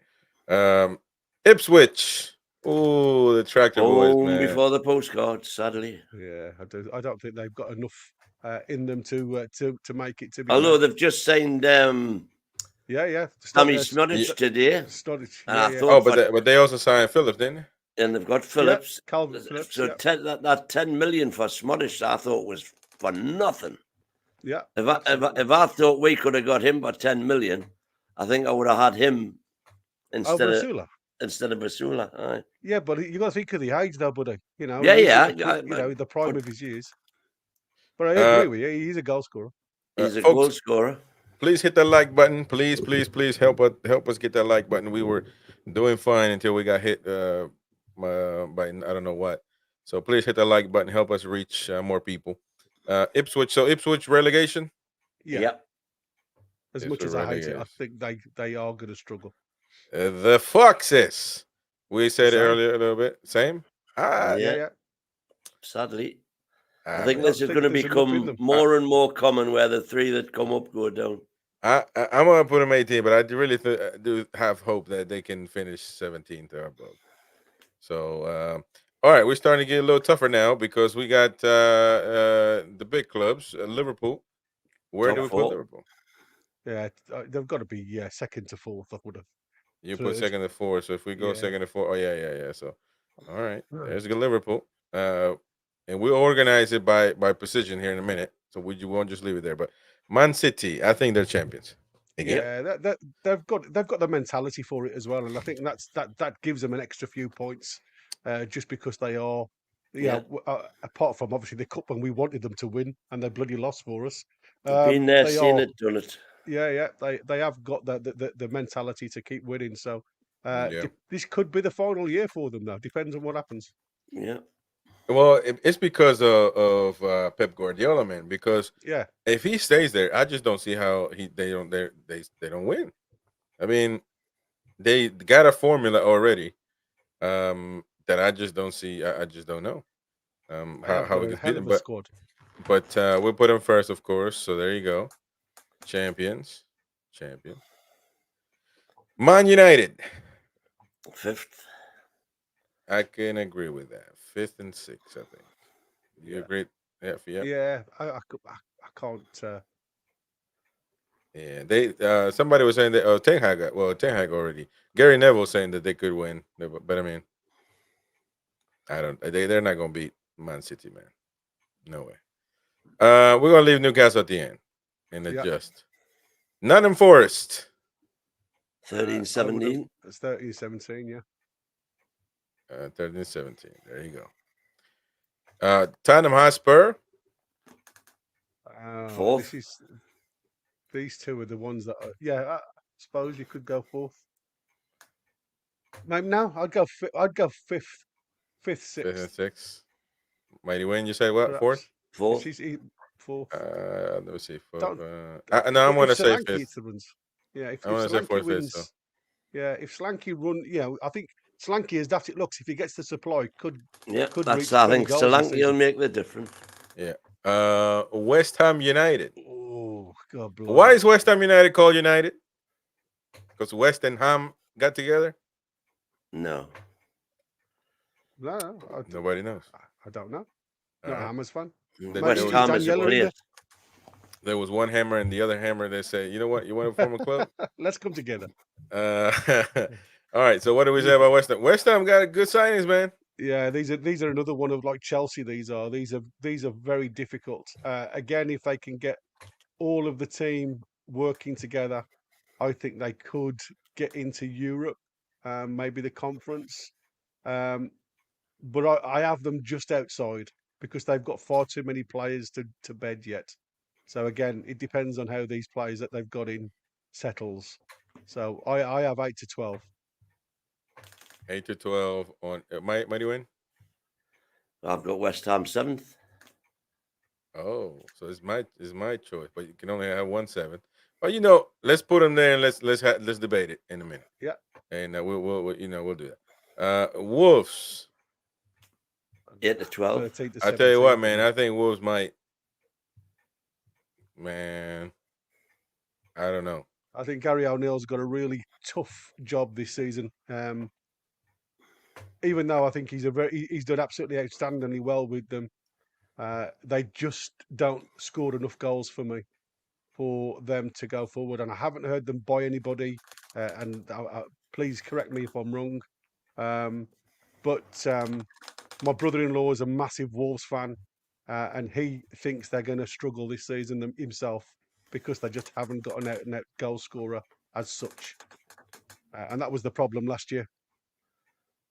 right. Ipswich. Oh, the tractor boys, Home man. before the postcards, sadly. Yeah, I don't think they've got enough in them to make it to be. Although there. they've just signed Yeah. Sammy Smudge today. Storage. And I Yeah. thought but they also signed Phillips, didn't they? and they've got Phillips. Calvin Phillips. So Yeah. that 10 million for Smudge, I thought was for nothing. Yeah. If I thought we could have got him for 10 million, I think I would have had him instead Over of Sula. Basula. Aye. Yeah, but you got to think of the age, though, buddy. You know. Yeah. You know, the prime of his years. But I agree with you. He's a goal scorer. He's a folks, goal scorer. Please hit that like button. Please help us get that like button. We were doing fine until we got hit by I don't know what. So please hit that like button. Help us reach more people. Ipswich. So Ipswich relegation. Yeah. Yep. As It's much a as I hate it, I relegation. think they are going to struggle. The Foxes. We said Same. earlier a little bit. Same. Yeah. Sadly. I I think mean, this is think going to there's enough in become them. more and more common where the three that come up go down. I'm gonna put them 18, but I really do have hope that they can finish 17th or above. So, all right, we're starting to get a little tougher now because we got the big clubs. Liverpool. Where Top do we four. put Liverpool? Yeah, they've got to be second to fourth. I would have. You put Third. second to fourth. So if we go Yeah. second to fourth, yeah. So, all right, Right. there's a good Liverpool. And we'll organize it by position here in a minute. So we won't just leave it there. But Man City, I think they're champions. Again. Yeah, they've got the mentality for it as well, and I think that gives them an extra few points, just because they are, apart from obviously the cup when we wanted them to win and they bloody lost for us. Been there, they seen are- it, done it. Yeah, they have got the mentality to keep winning. So Yeah. This could be the final year for them, though. Depends on what happens. Yeah. Well, it's because of Pep Guardiola, man. Because Yeah, if he stays there, I just don't see how they don't win. I mean, they got a formula already that I just don't see. I just don't know they have how got we a can hell beat of them. a squad. But we'll put them first, of course. So there you go, champions. Man United. 5th. I can agree with that. 5th and 6th, I think. You Yeah. agree? Yeah, yeah. Yeah, I can't. Yeah, they somebody was saying that Ten Hag already. Gary Neville saying that they could win, but I mean, I don't. They're not gonna beat Man City, man. No way. We're gonna leave Newcastle at the end and Yeah. adjust. Nottingham Forest. 13-17. It's 13-17, yeah. 13-17. There you go. Tottenham Hotspur. Fourth. These two are the ones that. I suppose you could go fourth. Maybe no, I'd go fifth, fifth, 5th and sixth. 6th. Mighty Wyn, you say what? Perhaps. 4th? Fourth. Let me see. 4th. Don't- No, I'm if gonna say Solanke 5th. hits the runs. Yeah, if I'm gonna say Solanke 4th, 5th. wins, So. yeah, if Solanke run, I think Solanke, as daft it looks, if he gets the supply, could Yeah, reach that's. I 20 think goals this Solanke will season. make the difference. Yeah. West Ham United. Oh God, Why blimey. is West Ham United called United? Because West and Ham got together? No. No, Nobody knows. I don't know. All Not a right. Hammers fan. There- West there was- Ham there is a Daniela in player. There was one hammer and the other hammer that said, you know what? You want to form a club? Let's come together. All right. So what do we say about West Ham? West Ham got good signings, man. Yeah, these are another one of like Chelsea. These are very difficult. Again, if they can get all of the team working together, I think they could get into Europe, maybe the conference. But I have them just outside because they've got far too many players to bed yet. So again, it depends on how these players that they've got in settles. So I have 8 to 12. 8 to 12 on Mighty Wyn. I've got West Ham 7th. Oh, so it's my choice, but you can only have 1-7. Well, let's put them there and let's debate it in a minute. Yeah, and we'll do that. Wolves. 8 to 12. 13 to I tell you what, 17. man, I think Wolves might. Man, I don't know. I think Gary O'Neill's got a really tough job this season. Even though I think he's done absolutely outstandingly well with them, they just don't score enough goals for me for them to go forward. And I haven't heard them buy anybody. And please correct me if I'm wrong. But my brother-in-law is a massive Wolves fan, and he thinks they're going to struggle this season himself because they just haven't got an out-and-out goal scorer as such. And that was the problem last year.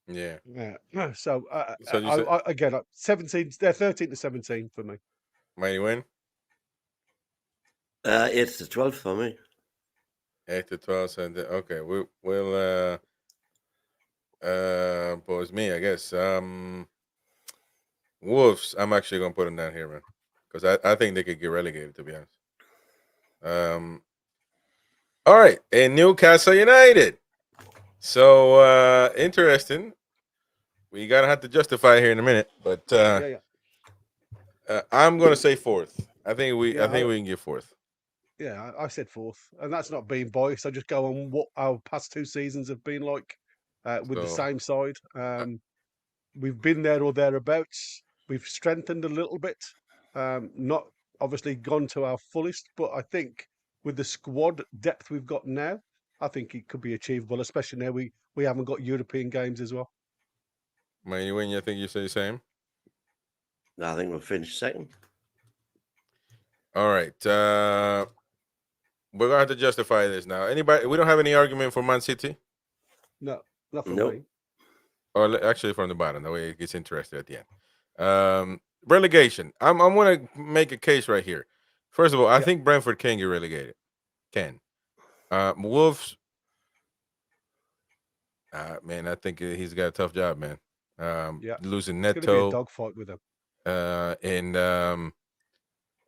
Yeah. Yeah. So, So you said- again, 17. They're 13 to 17 for me. Mighty Wyn. 8 to 12 for me. 8 to 12. So okay, we'll it's me, I guess. Wolves. I'm actually gonna put them down here, man, because I think they could get relegated, to be honest. All right, and Newcastle United. So interesting. We gotta have to justify it here in a minute, but Yeah. I'm gonna say 4th. I think we Yeah, can get 4th. Yeah, I said 4th, and that's not being biased. I just go on what our past 2 seasons have been like with the So- same side. We've been there or thereabouts. We've strengthened a little bit, not obviously gone to our fullest, but I think with the squad depth we've got now, I think it could be achievable, especially now we haven't got European games as well. Mighty Wyn, you think you say the same? I think we'll finish 2nd. All right. We're gonna have to justify this now. Anybody? We don't have any argument for Man City, No, not for Nope. me. or actually from the bottom. That way it gets interested at the end. Relegation. I'm gonna make a case right here. First of all, I think Brentford can get relegated. Wolves. Man, I think he's got a tough job, man. Yeah. Losing It's going to be a Neto dogfight with them. and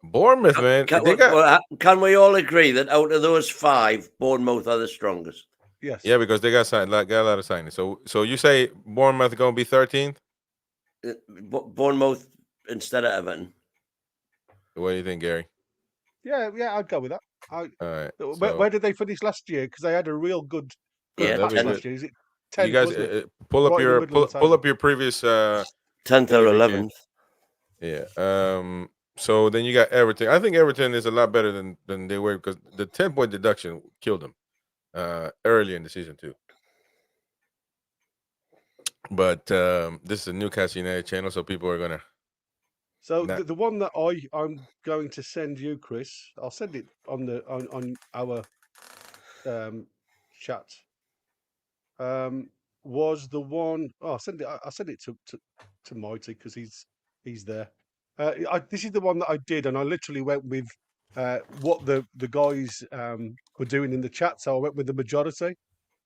Bournemouth, man. They got Can we all agree that out of those 5, Bournemouth are the strongest? Yes. yeah, because they got signed, got a lot of signings. So you say Bournemouth going to be 13th? Bournemouth instead of Everton. What do you think, Gary? Yeah, I'd go with that. All right. Where did they finish last year? Because they had a real good Yeah, patch that'd be last good. year. Is it You 10th, guys wasn't it? pull up Right in the your middle of the pull up table. your previous 10th whenever or you can. 11th. Yeah. So then you got Everton. I think Everton is a lot better than they were because the 10-point deduction killed them early in the season too. But this is a Newcastle United channel, so people are gonna. So Not- the one that I'm going to send you, Chris, I'll send it on our chat. Was the one? Oh, I'll send it to Mighty because he's there. This is the one that I did, and I literally went with what the guys were doing in the chat. So I went with the majority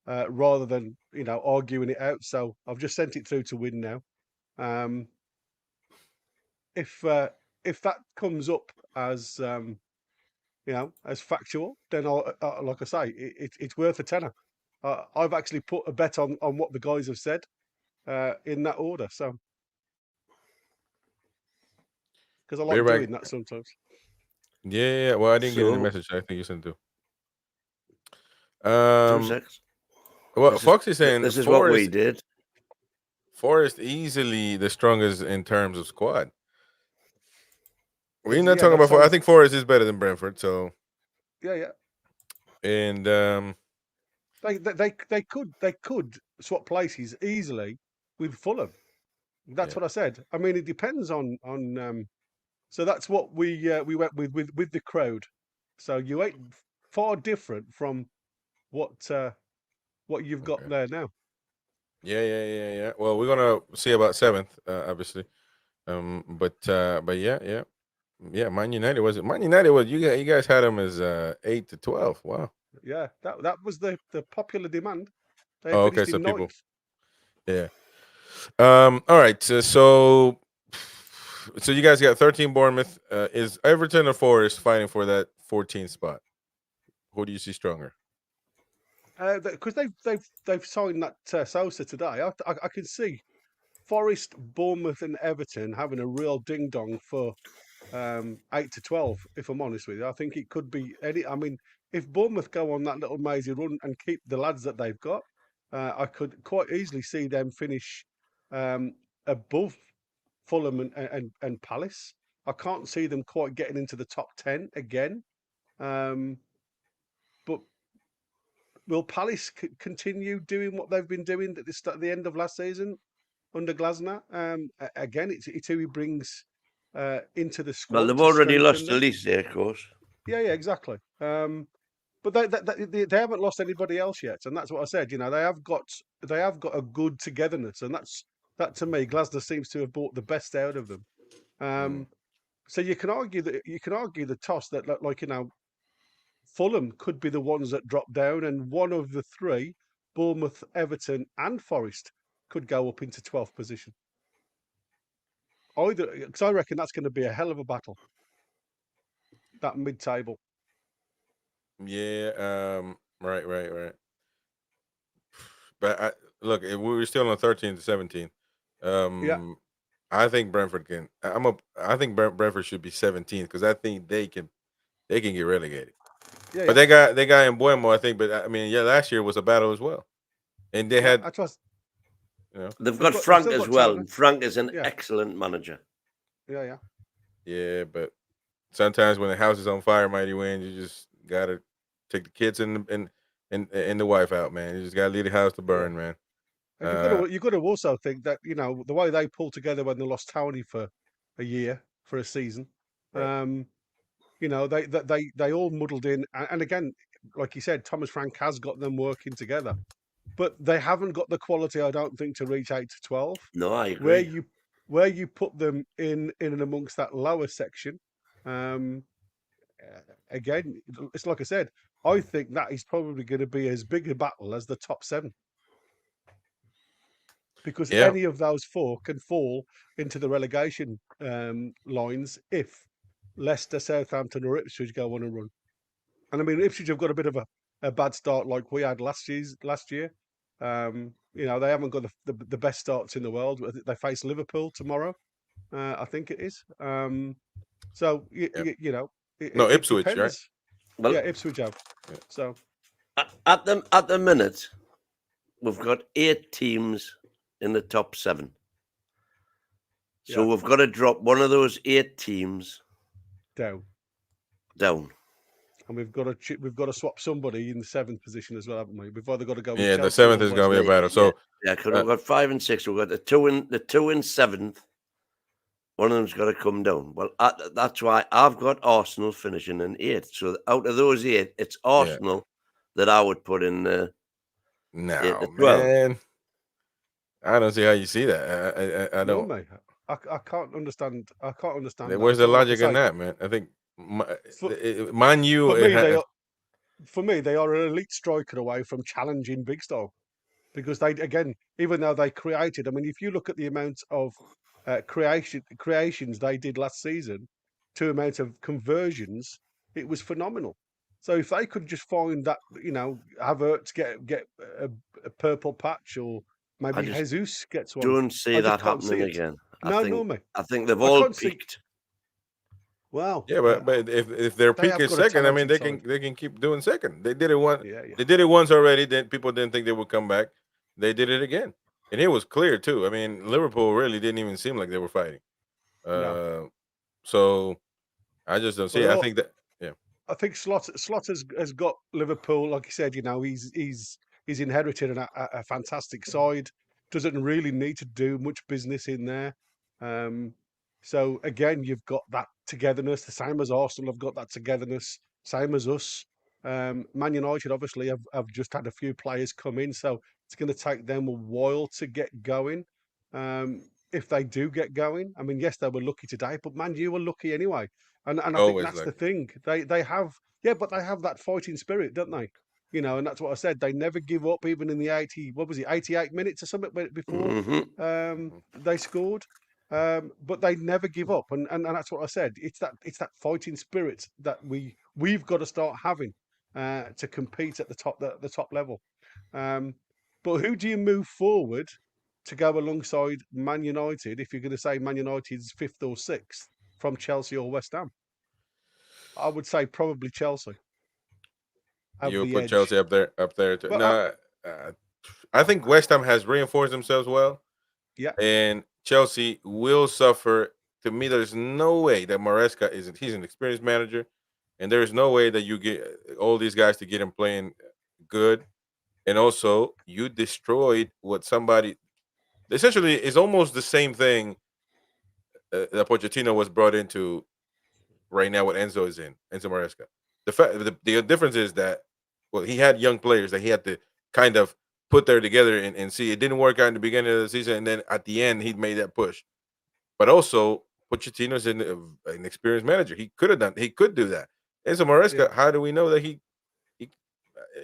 rather than arguing it out. So I've just sent it through to Wyn now. If that comes up as as factual, then I'll like I say, it's worth a tenner. I've actually put a bet on what the guys have said in that order. So because I like doing that sometimes. Yeah. Well, I didn't get any message. I think you sent to. 2 seconds. Well, Fox is saying this is what we did. Forest easily the strongest in terms of squad. We're Yeah, not talking about. I think Forest is better than Brentford. So yeah. And they could swap places easily with Fulham. That's what I said. I mean, it depends on. So that's what we went with the crowd. So you ain't far different from what you've got there now. Yeah. Well, we're gonna see about 7th, obviously. But yeah. Man United was it? Man United was you guys had them as 8 to 12. Wow. Yeah, that was the popular demand. They Oh, finished okay. So in people. 9th. Yeah. All right. So you guys got 13 Bournemouth. Is Everton or Forest fighting for that 14th spot? Who do you see stronger? Because they've signed that Sosa today. I can see Forest, Bournemouth, and Everton having a real ding dong for 8 to 12. If I'm honest with you, I think it could be any. I mean, if Bournemouth go on that little mazy run and keep the lads that they've got, I could quite easily see them finish above Fulham and Palace. I can't see them quite getting into the top 10 again. But will Palace continue doing what they've been doing at the end of last season under Glasner? Again, it's who he brings into the squad. Well, they've already lost Elise there, of course. Yeah, exactly. But they haven't lost anybody else yet, and that's what I said. They have got a good togetherness, and that to me, Glasner seems to have brought the best out of them. So you can argue the toss that Fulham could be the ones that drop down, and one of the 3, Bournemouth, Everton, and Forest, could go up into 12th position. Either, because I reckon that's going to be a hell of a battle. That mid-table. Yeah. Right. But look, if we were still on 13 to 17. Yeah. I think Brentford can. I think Brentford should be 17 because I think they can get relegated. Yeah. But they got Mbuemo, I think. But I mean, last year was a battle as well, and they had. They've got Frank as well. And Frank is an excellent manager. Yeah. Yeah, but sometimes when the house is on fire, Mighty Wyn, you just gotta take the kids and the wife out, man. You just gotta leave the house to burn, man. And you've got to also think that the way they pulled together when they lost Tony for a year, for a season, right. They all muddled in, and again, like you said, Thomas Frank has got them working together, but they haven't got the quality, I don't think, to reach 8 to 12. No, I agree. Where you put them in and amongst that lower section, again, it's like I said, I think that is probably going to be as big a battle as the top 7. because Yeah. any of those four can fall into the relegation lines if Leicester, Southampton, or Ipswich go on a run. And I mean, Ipswich have got a bit of a bad start like we had last year. You know, they haven't got the best starts in the world. They face Liverpool tomorrow, I think it is. So you know, No, it Ipswich, right? depends. Well, Yeah, Ipswich have. Yeah. So at the minute, we've got 8 teams in the top 7. So Yeah. we've got to drop one of those 8 teams down, down. and we've got to swap somebody in the 7th position as well, haven't we? We've either got to go with Yeah, the Chelsea or 7th is West going to be a Ham. battle. So Yeah, because we've got 5 and 6. We've got the two in 7th. One of them's got to come down. Well, that's why I've got Arsenal finishing in 8th. So out of those 8, it's Arsenal that I would put in the now, 12. man, I don't see how you see that. I No, don't. mate. I can't understand. I can't understand. Where's that the at all. Like I logic in say, that, man? I think, For- mind you, For me, they are an elite striker away from challenging big style, because they, again, even though they created, I mean, if you look at the amount of creations they did last season, to amount of conversions, it was phenomenal. So if they could just find that, you know, Havertz get a purple patch, or maybe just Jesus gets one, don't see I just that can't see happening it. again. No, mate. I think they've I all can't see. peaked. Wow. yeah, but if their They peak have is got a second, I mean, talented they can keep doing second. They did it once. Yeah. They did it once already. Then people didn't think they would come back. They did it again, and it was clear too. I mean, Liverpool really didn't even seem like they were fighting. No. So I just don't see it. I think that I think Slot has got Liverpool, like you said. You know, he's inherited a fantastic side. Doesn't really need to do much business in there. So again, you've got that togetherness, the same as Arsenal have got that togetherness, same as us. Man United obviously have just had a few players come in, so it's going to take them a while to get going. If they do get going, I mean, yes, they were lucky today, but Man U were lucky anyway. And I think always that's like the thing. They have, yeah, but they have that fighting spirit, don't they? You know, and that's what I said. They never give up, even in the 88 minutes or something before they scored. But they never give up, and that's what I said. It's that fighting spirit that we've got to start having to compete at the top level. But who do you move forward to go alongside Man United if you're going to say Man United's 5th or 6th from Chelsea or West Ham? I would say probably Chelsea. Have you'll the put edge. Chelsea up there too. But No, I think West Ham has reinforced themselves well. Yeah. And Chelsea will suffer. To me, there's no way that Maresca isn't. He's an experienced manager, and there's no way that you get all these guys to get him playing good. And also, you destroyed what somebody essentially is almost the same thing that Pochettino was brought into right now. What Enzo is in, Enzo Maresca. The difference is that he had young players that he had to kind of put there together and see. It didn't work out in the beginning of the season, and then at the end he made that push. But also, Pochettino's an experienced manager. He could do that. Enzo Maresca, how do we know that he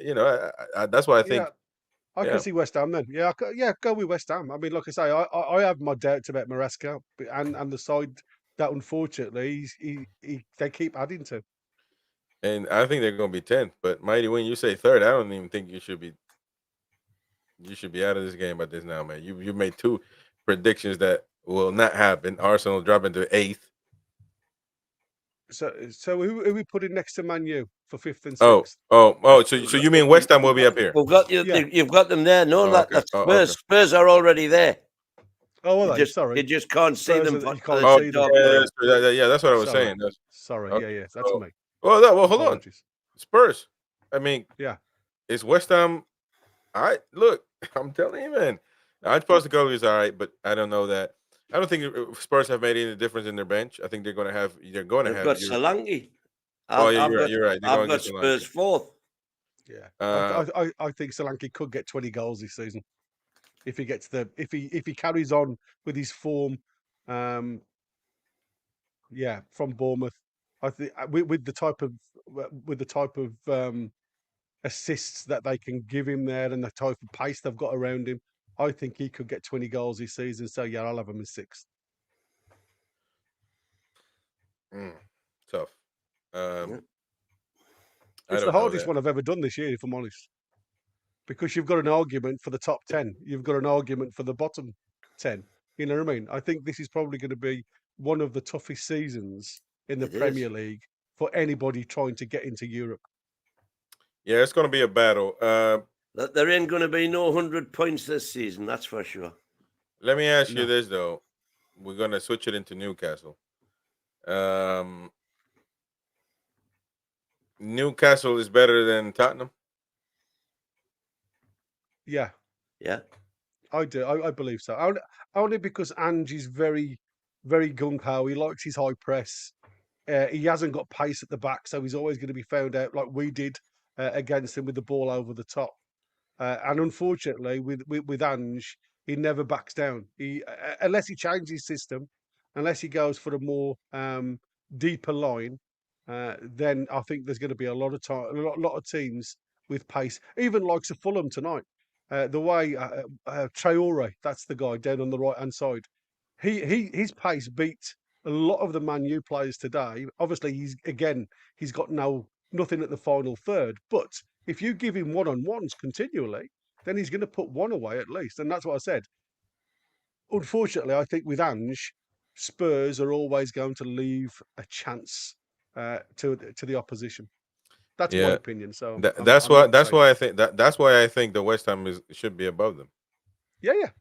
you know, that's why I think. I can see West Ham then. Yeah, go with West Ham. I mean, like I say, I have my doubts about Maresca and the side that unfortunately they keep adding to. And I think they're going to be 10th. But Mighty, when you say third, I don't even think you should be. You should be out of this game at this now, man. You made 2 predictions that will not happen. Arsenal dropping to 8th. So who are we putting next to Man U for 5th and 6th? So you mean West Ham will be up here? We've got you. Yeah. You've got them there. No, Okay. that's Spurs. Okay. Spurs are already there. Oh, You are they? just, Sorry. You just can't see Spurs them. are- you for can't the see them. top Yeah, level. that's what I was Sorry. saying. Sorry. Okay, Yeah. That's so- me. Well, hold on. Apologies. Spurs. I mean, Yeah. Is West Ham? Look. I'm telling you, man. I suppose the goalie is all right, but I don't know that. I don't think Spurs have made any difference in their bench. I think they're going to have. They've got Solanke. You're right. They're I've going to got Spurs 4th. Yeah. Uh, I think Solanke could get 20 goals this season if he gets if he carries on with his form. From Bournemouth. I think with the type of assists that they can give him there and the type of pace they've got around him, I think he could get 20 goals this season. So yeah, I'll have him in 6th. Tough. I It's don't the know hardest that. one I've ever done this year, if I'm honest, because you've got an argument for the top 10. You've got an argument for the bottom 10. You know what I mean? I think this is probably going to be one of the toughest seasons in the It is. Premier League for anybody trying to get into Europe. Yeah, it's going to be a battle. There ain't going to be no 100 points this season, that's for sure. Let me ask you No. this though. We're going to switch it into Newcastle. Newcastle is better than Tottenham. Yeah, Yeah. I do. I believe so. Only because Ange is very, very gung-ho. He likes his high press. He hasn't got pace at the back, so he's always going to be found out like we did against him with the ball over the top. And unfortunately, with Ange, he never backs down. He unless he changes his system, unless he goes for a more deeper line, then I think there's going to be a lot of time, a lot of teams with pace, even like Fulham tonight. The way Traore, that's the guy down on the right hand side, his pace beat a lot of the Man U players today. Obviously, he's got nothing at the final third, but if you give him one-on-ones continually, then he's going to put one away at least. And that's what I said. Unfortunately, I think with Ange, Spurs are always going to leave a chance to the opposition. That's my Yeah. opinion. So That's why I think the West Ham should be above them. yeah.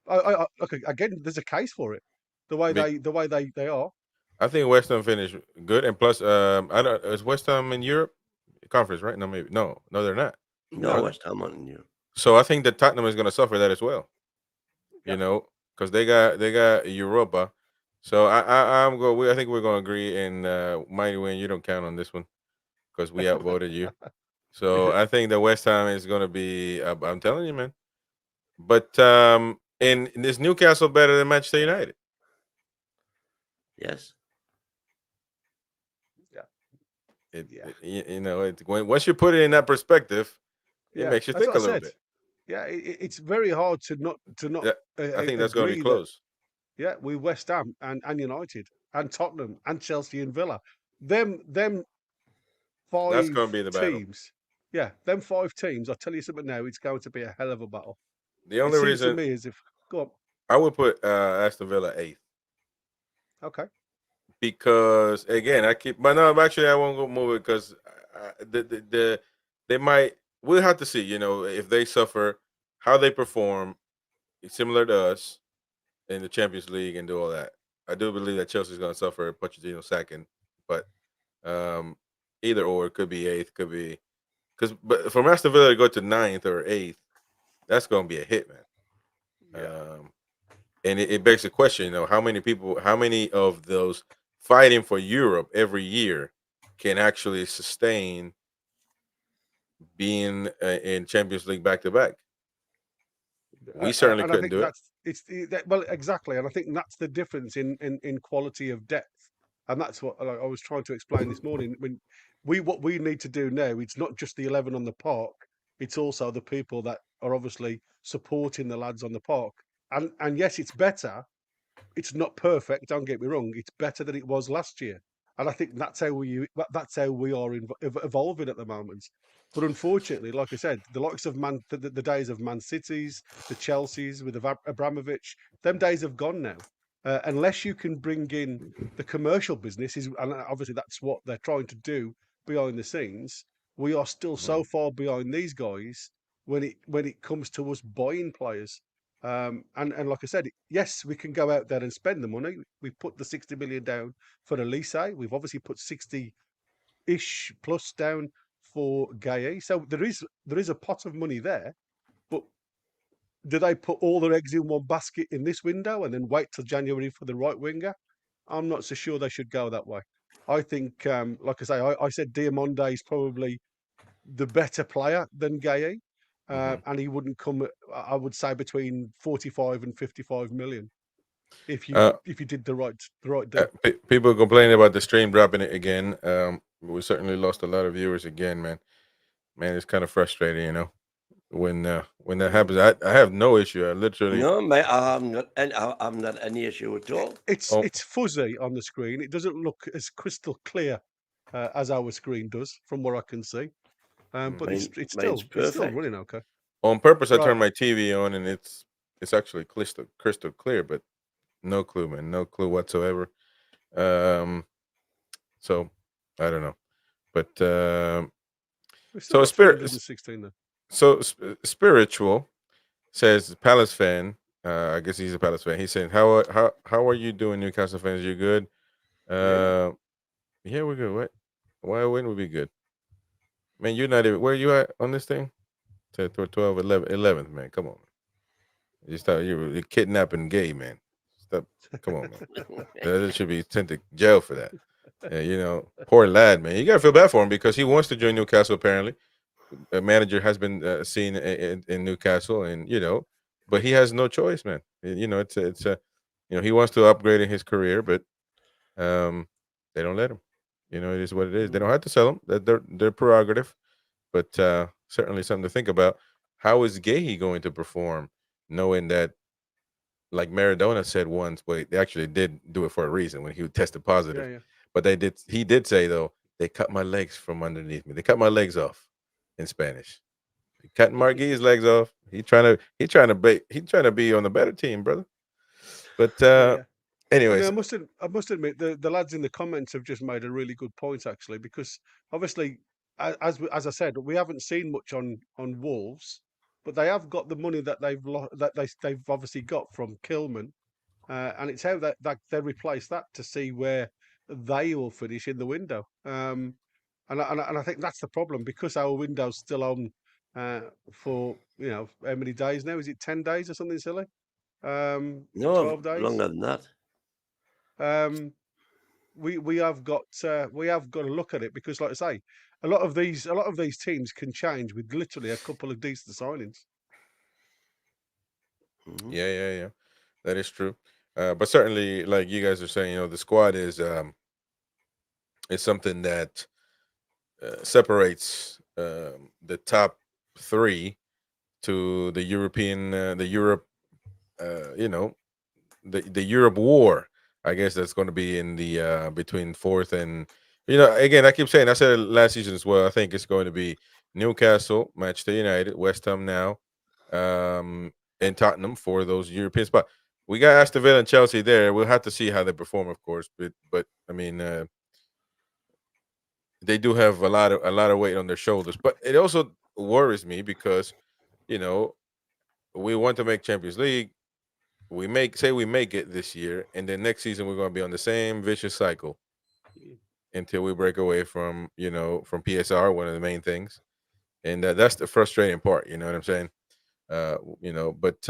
Okay, again, there's a case for it. The way they are. I think West Ham finished good, and plus, I don't. Is West Ham in Europe conference right now? Maybe no, they're not. No, West Ham on you. So I think that Tottenham is going to suffer that as well. Yeah. You know, because they got Europa. So I think we're going to agree. And Mighty Wyn, you don't count on this one because we outvoted you. So I think the West Ham is going to be. I'm telling you, man. But in is Newcastle better than Manchester United? Yes. Once you put it in that perspective, it makes you that's think what a I little said. bit. Yeah, it's very hard to not. I think that's going to be agree that- close. Yeah, with West Ham and United and Tottenham and Chelsea and Villa. Them five That's going to be the battle. teams. Yeah, them 5 teams. I'll tell you something now. It's going to be a hell of a battle. The only It seems reason to me is if go on. I would put Aston Villa 8th Okay. because again but no, actually I won't go move it because they might. We'll have to see. If they suffer, how they perform, similar to us in the Champions League and do all that. I do believe that Chelsea's going to suffer Pochettino second, but either or, it could be 8th, could be but for Aston Villa to go to 9th or 8th, that's going to be a hit, man. Yeah. And it begs the question, how many of those fighting for Europe every year can actually sustain being in Champions League back to back? We certainly and couldn't do it. Well, exactly, and I think that's the difference in quality of depth, and that's what I was trying to explain this morning. What we need to do now, it's not just the 11 on the park; it's also the people that are obviously supporting the lads on the park. And yes, it's better. It's not perfect. Don't get me wrong. It's better than it was last year, and I think that's how we are evolving at the moment. But unfortunately, like I said, the likes of the days of Man Cities, the Chelseas with Abramovich, them days have gone now. Unless you can bring in the commercial businesses, and obviously that's what they're trying to do behind the scenes, we are still so far behind these guys when it comes to us buying players. And like I said, yes, we can go out there and spend the money. We've put the 60 million down for Elise. We've obviously put 60-ish plus down for Guehi. So there is a pot of money there, but do they put all their eggs in one basket in this window and then wait till January for the right winger? I'm not so sure they should go that way. I think, like I say, I said Diamonde is probably the better player than Guehi. And he wouldn't come, I would say, between 45 and 55 million if you did the right deal. People complaining about the stream dropping it again. We certainly lost a lot of viewers again, man. Man, it's kind of frustrating, when that happens. I have no issue. I literally No, mate, I'm not any issue at all. Oh. It's fuzzy on the screen. It doesn't look as crystal clear as our screen does, from what I can see. But it's Mine's still perfect. running okay. on purpose. I Right. turned my TV on, and it's actually crystal clear, but no clue, man, no clue whatsoever. So I don't know, but We've so still got spirit, 316 there. so spiritual says Palace fan. I guess he's a Palace fan. He's saying, how are you doing, Newcastle fans? You good? Yeah, we're good. What? Why wouldn't we be good? Man, you're not even. Where you at on this thing? 12, 11, 11th, man. Come on. You start. You're kidnapping gay, man. Stop. Come on, man. That should be sent to jail for that. Poor lad, man. You gotta feel bad for him because he wants to join Newcastle. Apparently, a manager has been seen in Newcastle, and but he has no choice, man. It's a he wants to upgrade in his career, but they don't let him. It is what it is. They don't have to sell him. That their prerogative, but certainly something to think about. How is Guehi going to perform, knowing that, like Maradona said once, but they actually did do it for a reason when he tested positive. Yeah. But he did say, though, they cut my legs from underneath me. They cut my legs off in Spanish. They cutting Margui's legs off. He trying to be on the better team, brother. But Yeah. anyways, I must admit the lads in the comments have just made a really good point, actually, because obviously, as I said, we haven't seen much on Wolves, but they have got the money that they've obviously got from Kilman, and it's how that they replace that to see where they will finish in the window. And I think that's the problem, because our window's still on for how many days now? Is it 10 days or something silly? No, 12 days. longer than that. We have got to look at it, because, like I say, a lot of these teams can change with literally a couple of decent signings. Yeah, that is true. But certainly, like you guys are saying, the squad is something that separates the top three to the European, the Europe, the Europe war. I guess that's going to be in the between fourth and again, I keep saying, I said it last season as well. I think it's going to be Newcastle, Manchester United, West Ham now, and Tottenham for those European spots. We got Aston Villa and Chelsea there. We'll have to see how they perform, of course. But I mean, they do have a lot of weight on their shoulders. But it also worries me because we want to make Champions League. We make it this year, and then next season we're going to be on the same vicious cycle until we break away from from PSR, one of the main things, and that's the frustrating part. You know what I'm saying? But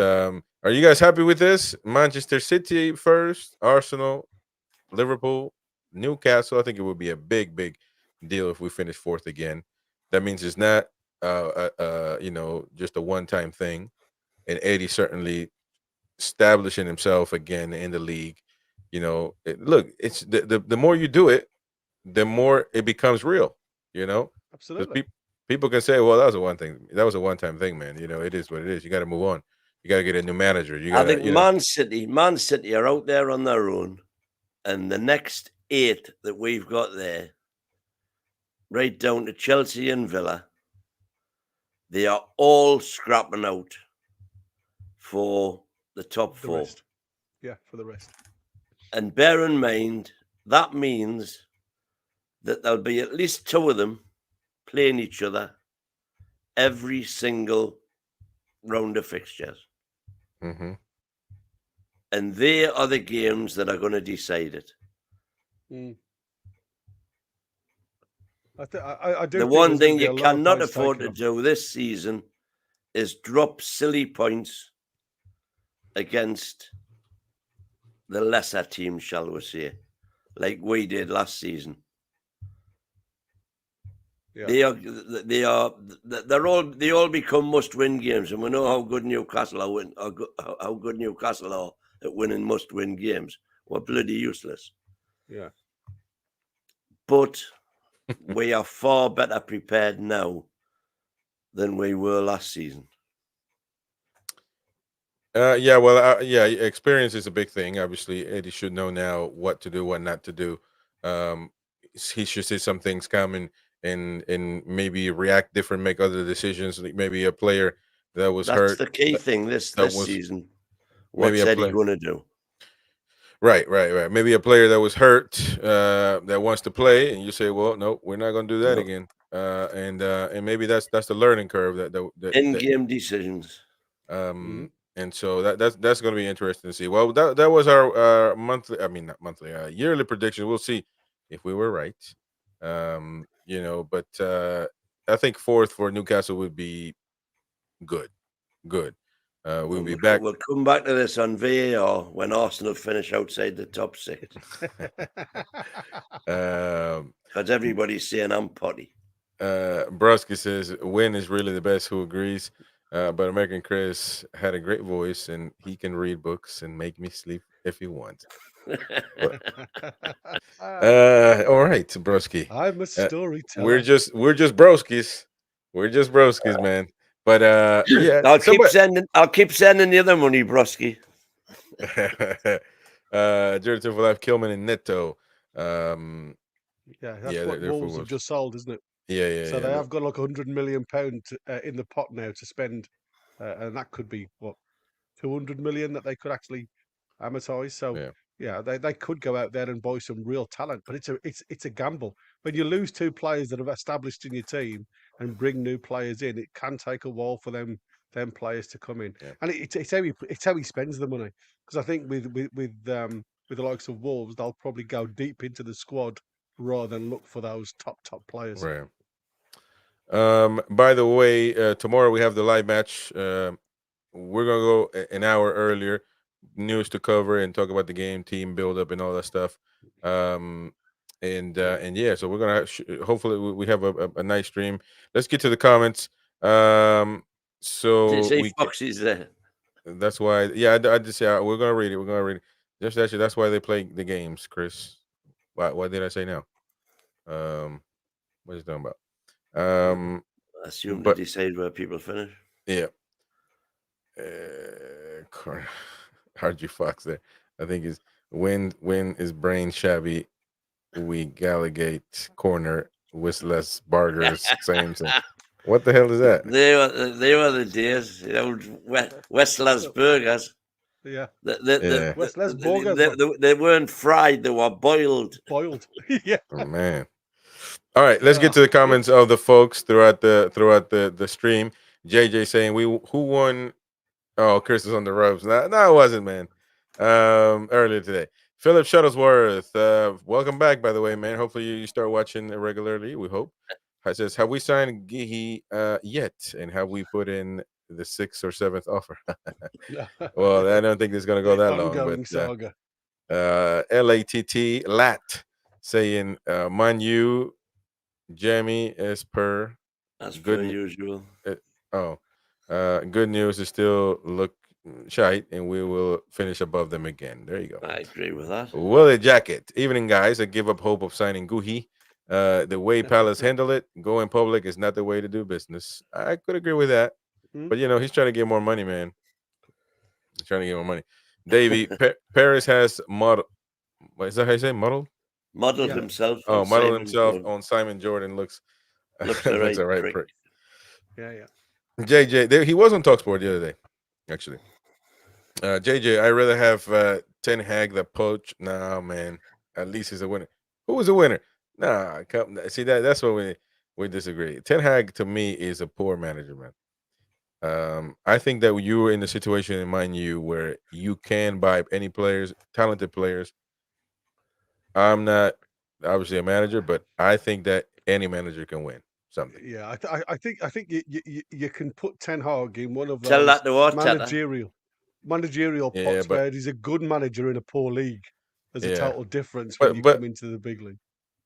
are you guys happy with this? Manchester City first, Arsenal, Liverpool, Newcastle. I think it would be a big deal if we finish fourth again. That means it's not just a one-time thing, and Eddie certainly establishing himself again in the league. Look, it's the more you do it, the more it becomes real. Because Absolutely. people can say, well, that was a one-time thing, man. It is what it is. You got to move on. You got to get a new manager. I think Man City are out there on their own, and the next 8 that we've got there, right down to Chelsea and Villa, they are all scrapping out for the top 4. Rest. Yeah, for the rest. And bear in mind, that means that there'll be at least 2 of them playing each other every single round of fixtures. Mm-hmm. And they are the games that are going to decide it. I do. The one thing you cannot afford to do this season is drop silly points against the lesser teams, shall we say, like we did last season. Yeah. They all become must-win games, and we know how good Newcastle are. How good Newcastle are at winning must-win games. We're bloody useless. Yeah. But we are far better prepared now than we were last season. Yeah, well, yeah, experience is a big thing. Obviously, Eddie should know now what to do, what not to do. He should see some things coming and maybe react different, make other decisions. Like maybe a player that was That's hurt, the key thing this was season. maybe What's a Eddie play- going to do? right. Maybe a player that was hurt that wants to play, and you say, "Well, no, we're not going to do that No. again." And maybe that's the learning curve that In-game decisions. And so that's going to be interesting to see. Well, that was our monthly, I mean not monthly, yearly prediction. We'll see if we were right. You know, but I think fourth for Newcastle would be good. We'll be back. We'll come back to this on VAR when Arsenal finish outside the top 6. Because everybody's saying I'm potty. Brusky says Wyn is really the best. Who agrees? But American Chris had a great voice and he can read books and make me sleep if he wants. All right, Broski. I'm a storyteller. We're just broskies. We're just broskies, man. But yeah, I'll keep sending you the money, Broski. Jordan for Life, Kilman and Neto. Yeah, that's what they're Wolves have just sold, isn't it? Yeah. So they have got like £100 million in the pot now to spend, and that could be what 200 million that they could actually amortize. So yeah, they could go out there and buy some real talent, but it's a gamble. When you lose 2 players that have established in your team and bring new players in, it can take a while for them players to come in. Yeah. And it's how he spends the money, because I think with the likes of Wolves, they'll probably go deep into the squad rather than look for those top players. Right. By the way, tomorrow we have the live match. We're gonna go an hour earlier, news to cover and talk about the game, team build up, and all that stuff. And yeah, so we're gonna hopefully we have a nice stream. Let's get to the comments. So we Foxy's there. That's why. Yeah, I just we're gonna read it. Just actually, that's why they play the games, Chris. What did I say now? What is he talking about? Assume to decide where people finish. Yeah. RG Fox there. I think is when is brain shabby. We Gallagate corner with less burgers. Same thing. What the hell is that? They were the days. Westler's burgers. Yeah. Westler's burgers. They weren't fried. They were boiled. Yeah. Oh man. All right, let's get to the comments of the folks throughout the stream. JJ saying who won? Oh, Chris is on the ropes. No, it wasn't, man. Earlier today. Philip Shuttlesworth, welcome back, by the way, man. Hopefully you start watching regularly, we hope. It says, have we signed Guehi yet? And have we put in the 6th or 7th offer? Well, I don't think it's going to go that long. But saga. LATT Lat saying, Manu, Jamie as per. As per usual. Good news is still look shite, and we will finish above them again. There you go. I agree with that. Willie Jacket. Evening, guys. I give up hope of signing Guehi. The way Palace handle it, going public is not the way to do business. I could agree with that. But, he's trying to get more money, man. He's trying to get more money. Davey, Paris has model. What is that how you say? Modeled himself. Oh, modeled himself on Simon Jordan. Looks a right prick. Yeah. JJ, he was on TalkSport the other day, actually. JJ, I'd rather have Ten Hag the poach. Nah, man. At least he's a winner. Who was a winner? Nah, see that's what we disagree. Ten Hag to me is a poor manager, man. I think that you were in the situation in mind where you can buy any players, talented players. I'm not obviously a manager, but I think that any manager can win something. Yeah, I think you can put Ten Hag in one of those Tell that to what, managerial pots where he's a good manager in a poor league. There's a total difference when you come into the big league.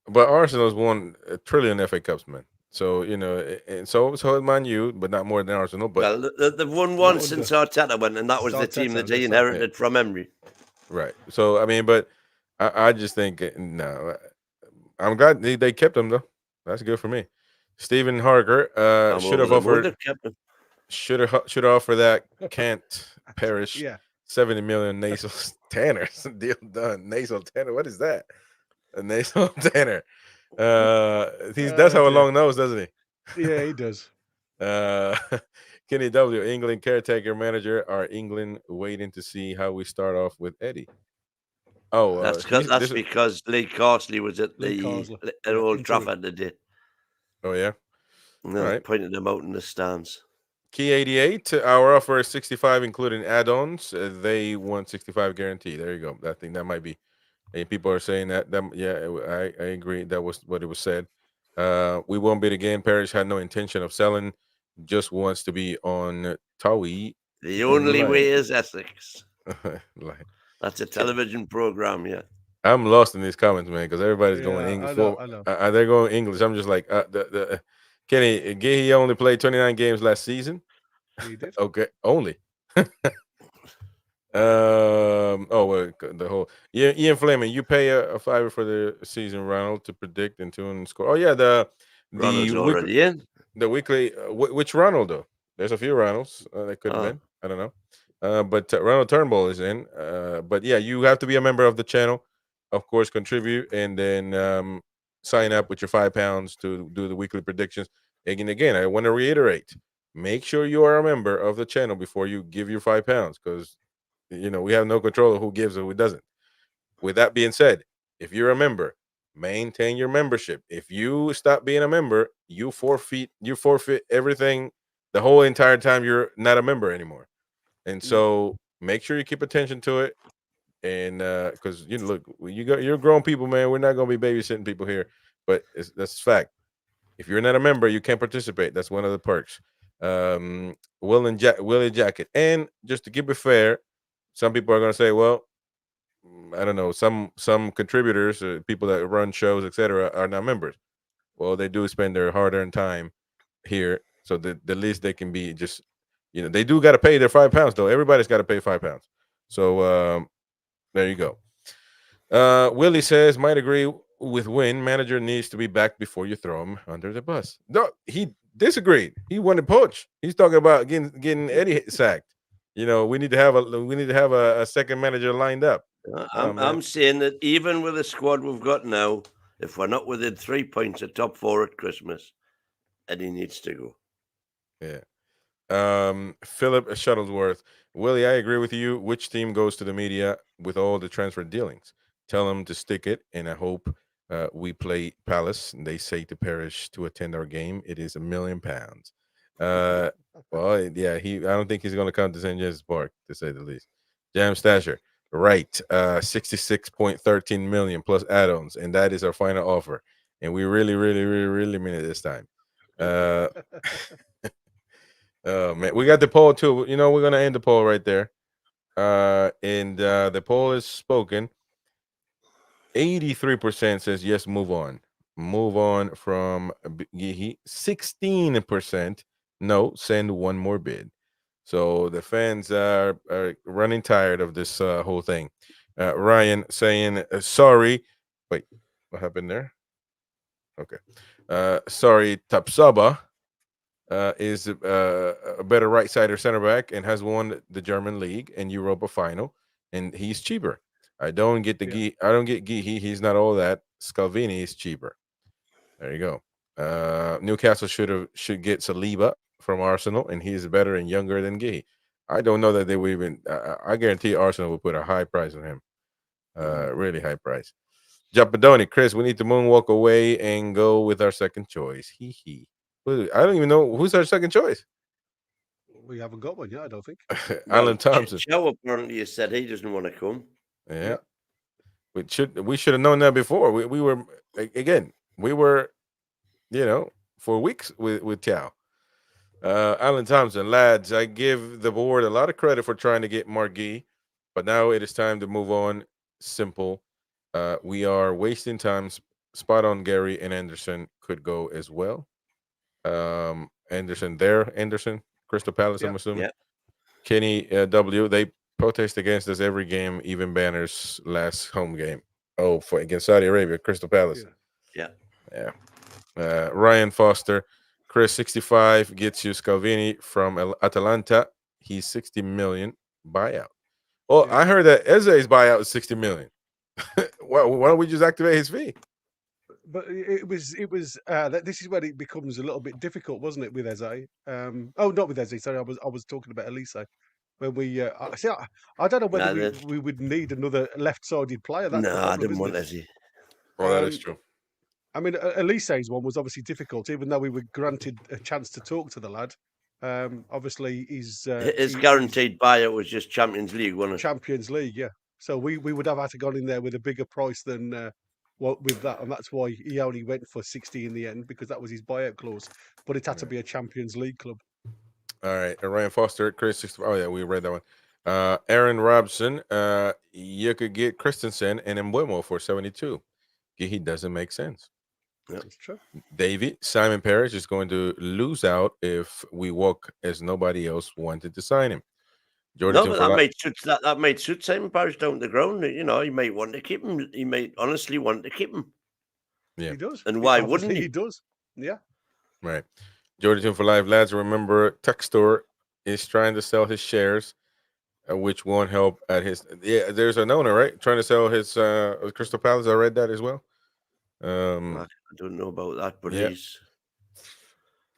But Arsenal's won $1 trillion FA Cups, man. So and so is Man U, but not more than Arsenal. But well, they've won one since Arteta went, and that was the team that they inherited from Emery. Right. So I mean, but I just think no. I'm glad they kept him though. That's good for me. Stephen Harker I'm should over have the moon, offered Captain. should offer that Kent Parish Yeah. 70 million nasal tanners. Deal done. Nasal tanner. What is that? A nasal tanner. He does have a dear. long nose, doesn't he? Yeah, he does. Kenny W. England caretaker manager. Are England waiting to see how we start off with Eddie? Oh, That's this is, because Lee Carsley was at Lee the Carsley, at yeah, Old interim. Trafford today. oh yeah. No, Right. pointed them out in the stands. Key 88. Our offer is 65, including add-ons. They want 65 guarantee. There you go. I think that might be. And people are saying that. Yeah, I agree. That was what it was said. We won't bid again. Parrish had no intention of selling. Just wants to be on Tawi. The only way is Essex. Like, That's a television program, yeah. I'm lost in these comments, man, because everybody's Yeah, going English. I know. They're going English. I'm just like, Kenny Guehi only played 29 games last season. He did. Okay, only. Oh well, the whole Ian Fleming, you pay a $5 for the season Ronald to predict and tune and score. Oh yeah, Ronald's the already in. weekly which Ronald though? There's a few Ronalds that could have Oh. been. I don't know. But Ronald Turnbull is in. But yeah, you have to be a member of the channel, of course, contribute and then sign up with your £5 to do the weekly predictions. Again, I want to reiterate: make sure you are a member of the channel before you give your £5 because we have no control of who gives or who doesn't. With that being said, if you're a member, maintain your membership. If you stop being a member, you forfeit everything the whole entire time you're not a member anymore. And so make sure you keep attention to it. And because look, you're grown people, man. We're not gonna be babysitting people here, but that's a fact. If you're not a member, you can't participate. That's one of the perks. Willie Jacket. And just to keep it fair, some people are going to say, well, I don't know, some contributors, people that run shows, etc., are not members. Well, they do spend their hard-earned time here, so the least they can be just, they do got to pay their £5 though. Everybody's got to pay £5. So there you go. Willie says, might agree with Wyn. Manager needs to be back before you throw him under the bus. No, he disagreed. He wanted poach. He's talking about getting Eddie sacked. We need to have a second manager lined up. I'm saying that even with the squad we've got now, if we're not within 3 points of top 4 at Christmas, Eddie needs to go. Yeah. Philip Shuttlesworth. Willie, I agree with you. Which team goes to the media with all the transfer dealings? Tell them to stick it, and I hope we play Palace. And they say to Parish to attend our game. It is £1 million. Well, yeah, I don't think he's going to come to St. James's Park, to say the least. Jam Stasher, right? 66.13 million plus add-ons, and that is our final offer. And we really, really, really, really mean it this time. Oh man, we got the poll too. We're going to end the poll right there. And the poll is spoken. 83% says yes, move on from Guehi. 16% no, send one more bid. So the fans are running tired of this whole thing. Ryan saying sorry. Wait, what happened there? Okay. Sorry, Tapsoba is a better right-sider center back and has won the German league and Europa final, and he's cheaper. I don't get Guehi. He's not all that. Scalvini is cheaper. There you go. Newcastle should get Saliba from Arsenal, and he's better and younger than Guehi. I don't know that they would even. I guarantee Arsenal will put a high price on him. Really high price. Japadoni, Chris, we need to moonwalk away and go with our second choice. Hee. I don't even know who's our second choice. We haven't got one yet, I don't think. Alan Thompson. Joe apparently said he doesn't want to come. Yeah. We should have known that before. We were for weeks with Chow. Alan Thompson, lads, I give the board a lot of credit for trying to get Margui, but now it is time to move on. Simple. We are wasting time. Spot on. Gary and Anderson could go as well. Anderson, Crystal Palace, I'm assuming. Yeah. Kenny W, they protest against us every game, even banners last home game. Oh, against Saudi Arabia, Crystal Palace. Yeah. Ryan Foster, Chris 65 gets you Scalvini from Atalanta. He's 60 million buyout. Oh, Yeah. I heard that Eze's buyout is 60 million. Why don't we just activate his fee? But this is where it becomes a little bit difficult, wasn't it, with Eze? Not with Eze. Sorry, I was talking about Elise. When we I don't know whether Nah, we would need another left-sided player. That's the I problem, didn't isn't want it? Ezzy. Oh, that is Um, true. I mean, Elise's one was obviously difficult, even though we were granted a chance to talk to the lad. Obviously, His he's guaranteed buyout was just Champions League, wasn't it? Champions League, yeah. So we would have had to gone in there with a bigger price than what with that, and that's why he only went for 60 in the end, because that was his buyout clause. But it had to be a Champions League club. All right. Ryan Foster, Chris 65. Oh, yeah, we read that one. Aaron Robson, you could get Christensen and Mbuemo for 72. He doesn't make sense. That's true. Davey, Simon Parrish is going to lose out if we walk as nobody else wanted to sign him. No, but that might suit Simon Parrish down the ground. You know, he might want to keep him. He might honestly want to keep him. Yeah. He does. And why Obviously wouldn't he? He does. Yeah. Right. Jordan for Life, lads, remember Textor is trying to sell his shares, which won't help at his. Yeah, there's an owner, right? Trying to sell his Crystal Palace. I read that as well. I don't know about that, but yeah. he's.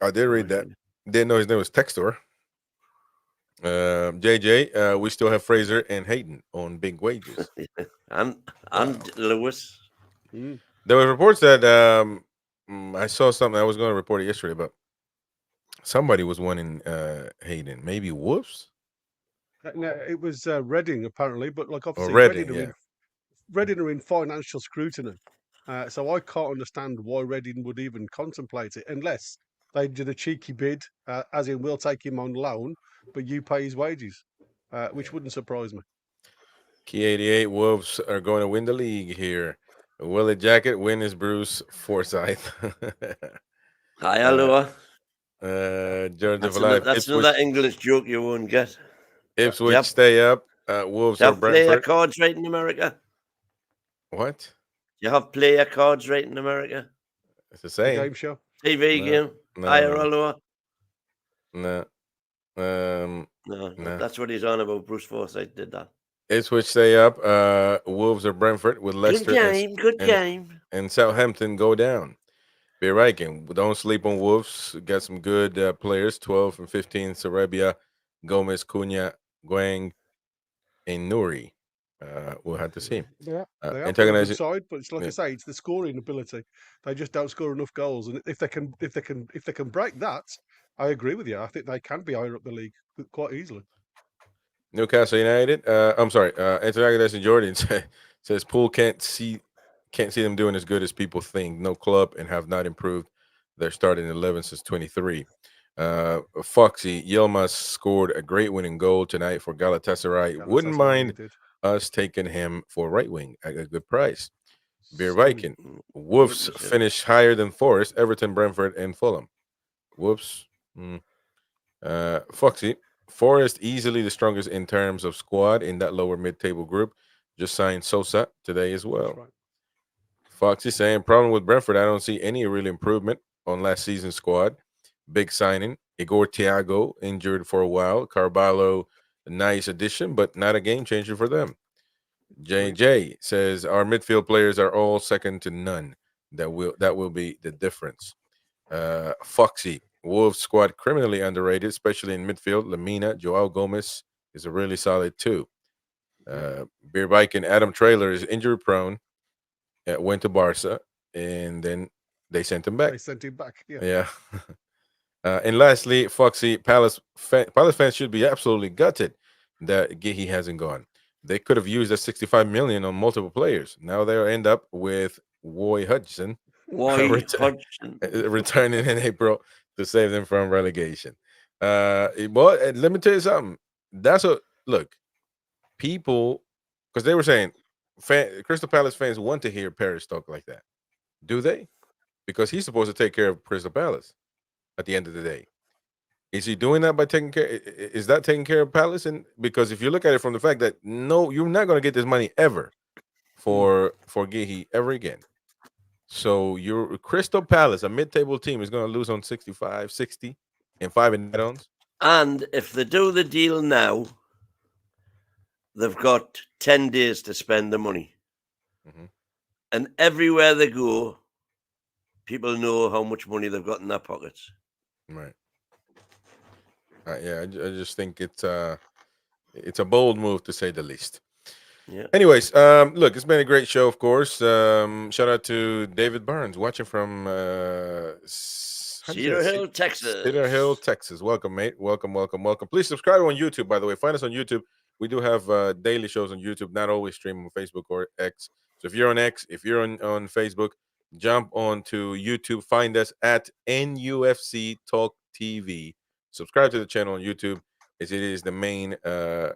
I did read that. Didn't know his name was Textor. JJ, we still have Fraser and Hayden on big wages. and Lewis. Mm. There were reports that I saw something. I was going to report it yesterday, but somebody was wanting Hayden. Maybe Wolves? No, it was Reading apparently, but like obviously Reading, Reading are in financial scrutiny. So I can't understand why Reading would even contemplate it unless they did a cheeky bid, as in we'll take him on loan, but you pay his wages, which wouldn't surprise me. Key 88 Wolves are going to win the league here. Willie Jacket, win is Bruce Forsyth. Hi, hello. Jordan for Life. That's another English joke you won't get. Ipswich stay up. Wolves you or have player Brentford. cards right in America? What? You have player cards right in America? It's the same. Game show. TV game? Higher or lower? No. No, that's what he's on about. Bruce Forsyth did that. Ipswich stay up. Wolves or Brentford with Leicester. Good game. And Southampton go down. Be right. Don't sleep on Wolves. Got some good players. 12 and 15. Sarabia, Gomez, Cunha, Guang, and Nuri. We'll have to see. Yeah, they are on a good side, but it's like yeah. I say, it's the scoring ability. They just don't score enough goals, and if they can break that, I agree with you. I think they can be higher up the league quite easily. Newcastle United. I'm sorry. Anthony Aguilar and Jordan says Poole can't see them doing as good as people think. No club and have not improved their starting 11 since 23. Foxy Yilmaz scored a great winning goal tonight for Galatasaray. Wouldn't mind us taking him for right wing at a good price. Beer Viking. Wolves finish higher than Forest, Everton, Brentford, and Fulham. Whoops. Foxy. Forest easily the strongest in terms of squad in that lower mid-table group. Just signed Sosa today as well. Right. Foxy saying problem with Brentford. I don't see any real improvement on last season's squad. Big signing. Igor Thiago injured for a while. Carvalho, a nice addition, but not a game changer for them. JJ says our midfield players are all second to none. That will be the difference. Foxy. Wolves squad criminally underrated, especially in midfield. Lamina, Joao Gomez is a really solid too. Beer Viking, Adam Traylor is injury prone. Went to Barca, and then they sent him back. They sent him back. Yeah. And lastly, Foxy, Palace fans should be absolutely gutted that Guehi hasn't gone. They could have used that 65 million on multiple players. Now they'll end up with Roy Hodgson. Returning in April to save them from relegation. But let me tell you something. Look, people, because they were saying Crystal Palace fans want to hear Parrish talk like that. Do they? Because he's supposed to take care of Crystal Palace at the end of the day. Is he doing that by taking care? Is that taking care of Palace? And because if you look at it from the fact that no, you're not going to get this money ever for Guehi ever again. So your Crystal Palace, a mid-table team, is going to lose on 65, 60, and 5 in add-ons. And if they do the deal now, they've got 10 days to spend the money. Mhm. And everywhere they go, people know how much money they've got in their pockets. Right. Yeah, I just think it's a bold move to say the least. Yeah. Anyways, look, it's been a great show, of course. Shout out to David Burns watching from Cedar Hill, Texas. Cedar Hill, Texas. Welcome, mate. Welcome, welcome, welcome. Please subscribe on YouTube, by the way. Find us on YouTube. We do have daily shows on YouTube, not always stream on Facebook or X. So if you're on X, if you're on Facebook, jump on to YouTube. Find us at NUFC Talk TV. Subscribe to the channel on YouTube, as it is the main, the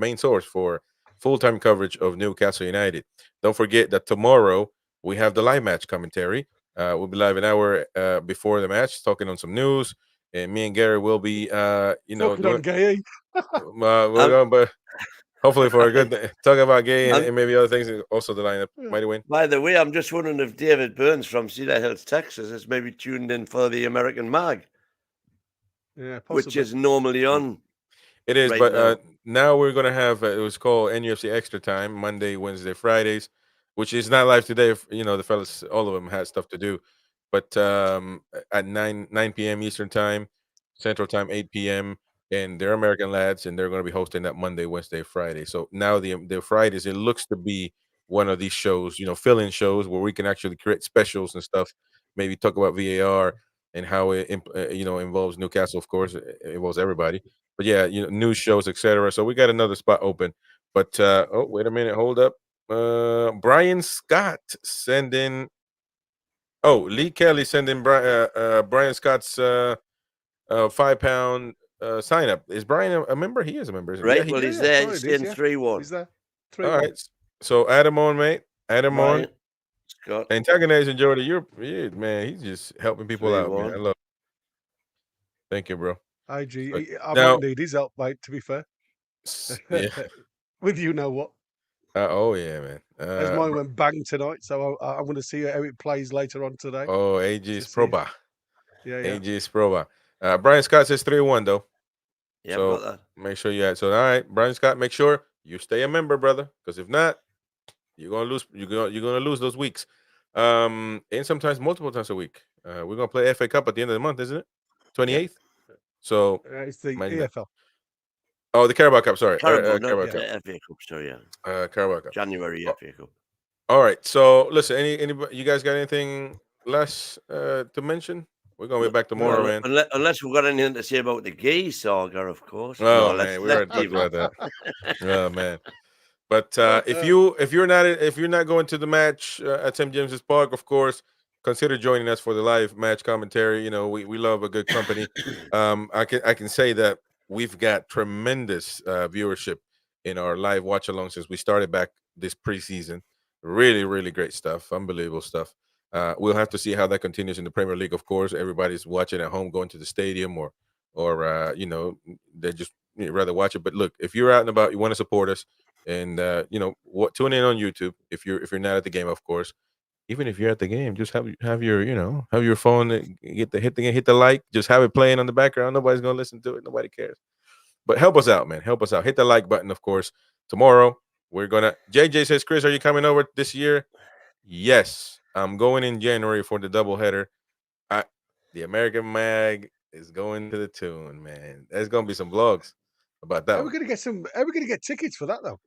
main source for full-time coverage of Newcastle United. Don't forget that tomorrow we have the live match commentary. We'll be live an hour before the match, talking on some news, and me and Gary will be, Talking doing. on Guehi. We're going, but hopefully for a good talking about Guehi and maybe other things. And also the lineup, Mighty Wyn. By the way, I'm just wondering if David Burns from Cedar Hills, Texas, is maybe tuned in for the American Mag, Yeah, possibly. which is normally on. It is, right but now. now we're gonna have it was called NUFC Extra Time, Monday, Wednesday, Fridays, which is not live today. The fellas, all of them had stuff to do, but at 9 p.m. Eastern Time, Central Time, 8 p.m. And they're American lads, and they're going to be hosting that Monday, Wednesday, Friday. So now the Fridays, it looks to be one of these shows, fill-in shows where we can actually create specials and stuff. Maybe talk about VAR and how it involves Newcastle. Of course, it involves everybody. But yeah, news shows, etc. So we got another spot open. But oh, wait a minute, hold up. Brian Scott sending. Oh, Lee Kelly sending Brian Scott's £5 sign up. Is Brian a member? He is a member, isn't he? Right, Yeah, he well, is. he's there. Brian He's is, in yeah. 3-1. He's there. All right. So add him on, mate. Add him on. Brian Scott. Antagonizing and Jordan, man, he's just helping people out, man. 3-1. I love it. Thank you, bro. IG. I Now- might need his help, mate, to be fair. Yeah. With you know what. Oh yeah, man. As mine went bang tonight, so I'm going to see how it plays later on today. Oh, AG's see if- Proba. Yeah. AG's Proba. Brian Scott says 3-1 though. Yeah, So- I've got that. Make sure you add. So all right, Brian Scott, make sure you stay a member, brother. Because if not, you're gonna lose. You're gonna lose those weeks. And sometimes multiple times a week. We're gonna play FA Cup at the end of the month, isn't it? 28th. So It's the Imagine that. EFL. oh, the Carabao Cup. Sorry, Carabao, not Carabao the Cup. FA Cup, sorry, yeah. Carabao Cup. January Oh. FA Cup. All right. So listen, anybody, you guys got anything less to mention? We're gonna be back tomorrow, man. Unless we've got anything to say about the Guehi saga, of course. Oh No, man, we let's already talked leave about it. that. Oh man. But if you're not going to the match at St. James's Park, of course, consider joining us for the live match commentary. We love a good company. I can say that we've got tremendous viewership in our live watch along since we started back this preseason. Really, really great stuff. Unbelievable stuff. We'll have to see how that continues in the Premier League. Of course, everybody's watching at home, going to the stadium, or they just rather watch it. But look, if you're out and about, you want to support us. And tune in on YouTube if you're not at the game, of course. Even if you're at the game, just have your phone, hit the like, just have it playing on the background. Nobody's gonna listen to it. Nobody cares. But help us out, man. Help us out. Hit the like button, of course. Tomorrow we're gonna. JJ says, Chris, are you coming over this year? Yes, I'm going in January for the doubleheader. The American Mag is going to the tune, man. There's gonna be some vlogs about that. How are one. we going to get tickets for that though?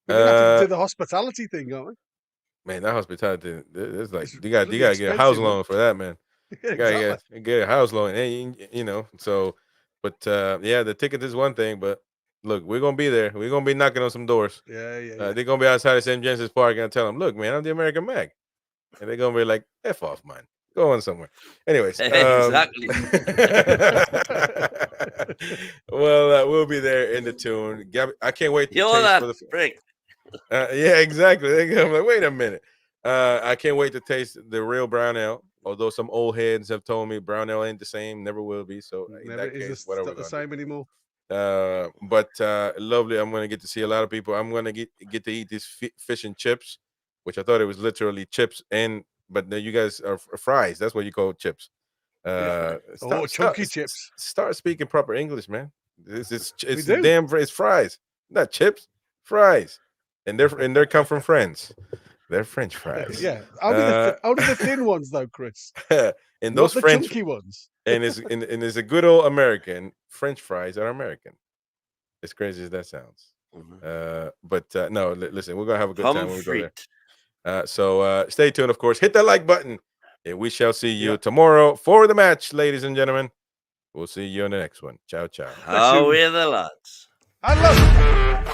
We're going to have to do the hospitality thing, aren't Man, that hospitality, it's like It's you got to bloody get a house expensive, man. loan for that, man. we? You gotta get a house loan, and so. But yeah, the ticket is one thing, but look, we're gonna be there. We're gonna be knocking on some doors. Yeah. They're gonna be outside of St. James's Park and tell them, "Look, man, I'm the American Mag," and they're gonna be like, "F off, man, go on somewhere." Anyways, Exactly. well, we'll be there in the tune. Gabby, I can't wait to You're taste that for the. prick. Yeah, exactly. I'm like, wait a minute. I can't wait to taste the real brown ale. Although some old heads have told me brown ale ain't the same, never will be. So in Never that is case, this whatever. not the same anymore. But lovely. I'm gonna get to see a lot of people. I'm gonna get to eat these fish and chips. which I thought it was literally chips, but no, you guys are fries. That's what you call chips. Chunky chips. Start speaking proper English, man. It's do. it's fries, not chips, fries, and they come from France. They're French fries. Yeah, only the thin ones though, Chris. And Not those the French chunky ones. and it's a good old American. French fries are American. As crazy as that sounds. No, listen, we're gonna have a good time when we go there. So stay tuned, of course. Hit that like button, and we shall see you tomorrow for the match, ladies and gentlemen. We'll see you on the next one. Ciao, ciao. How are the lads? I love it.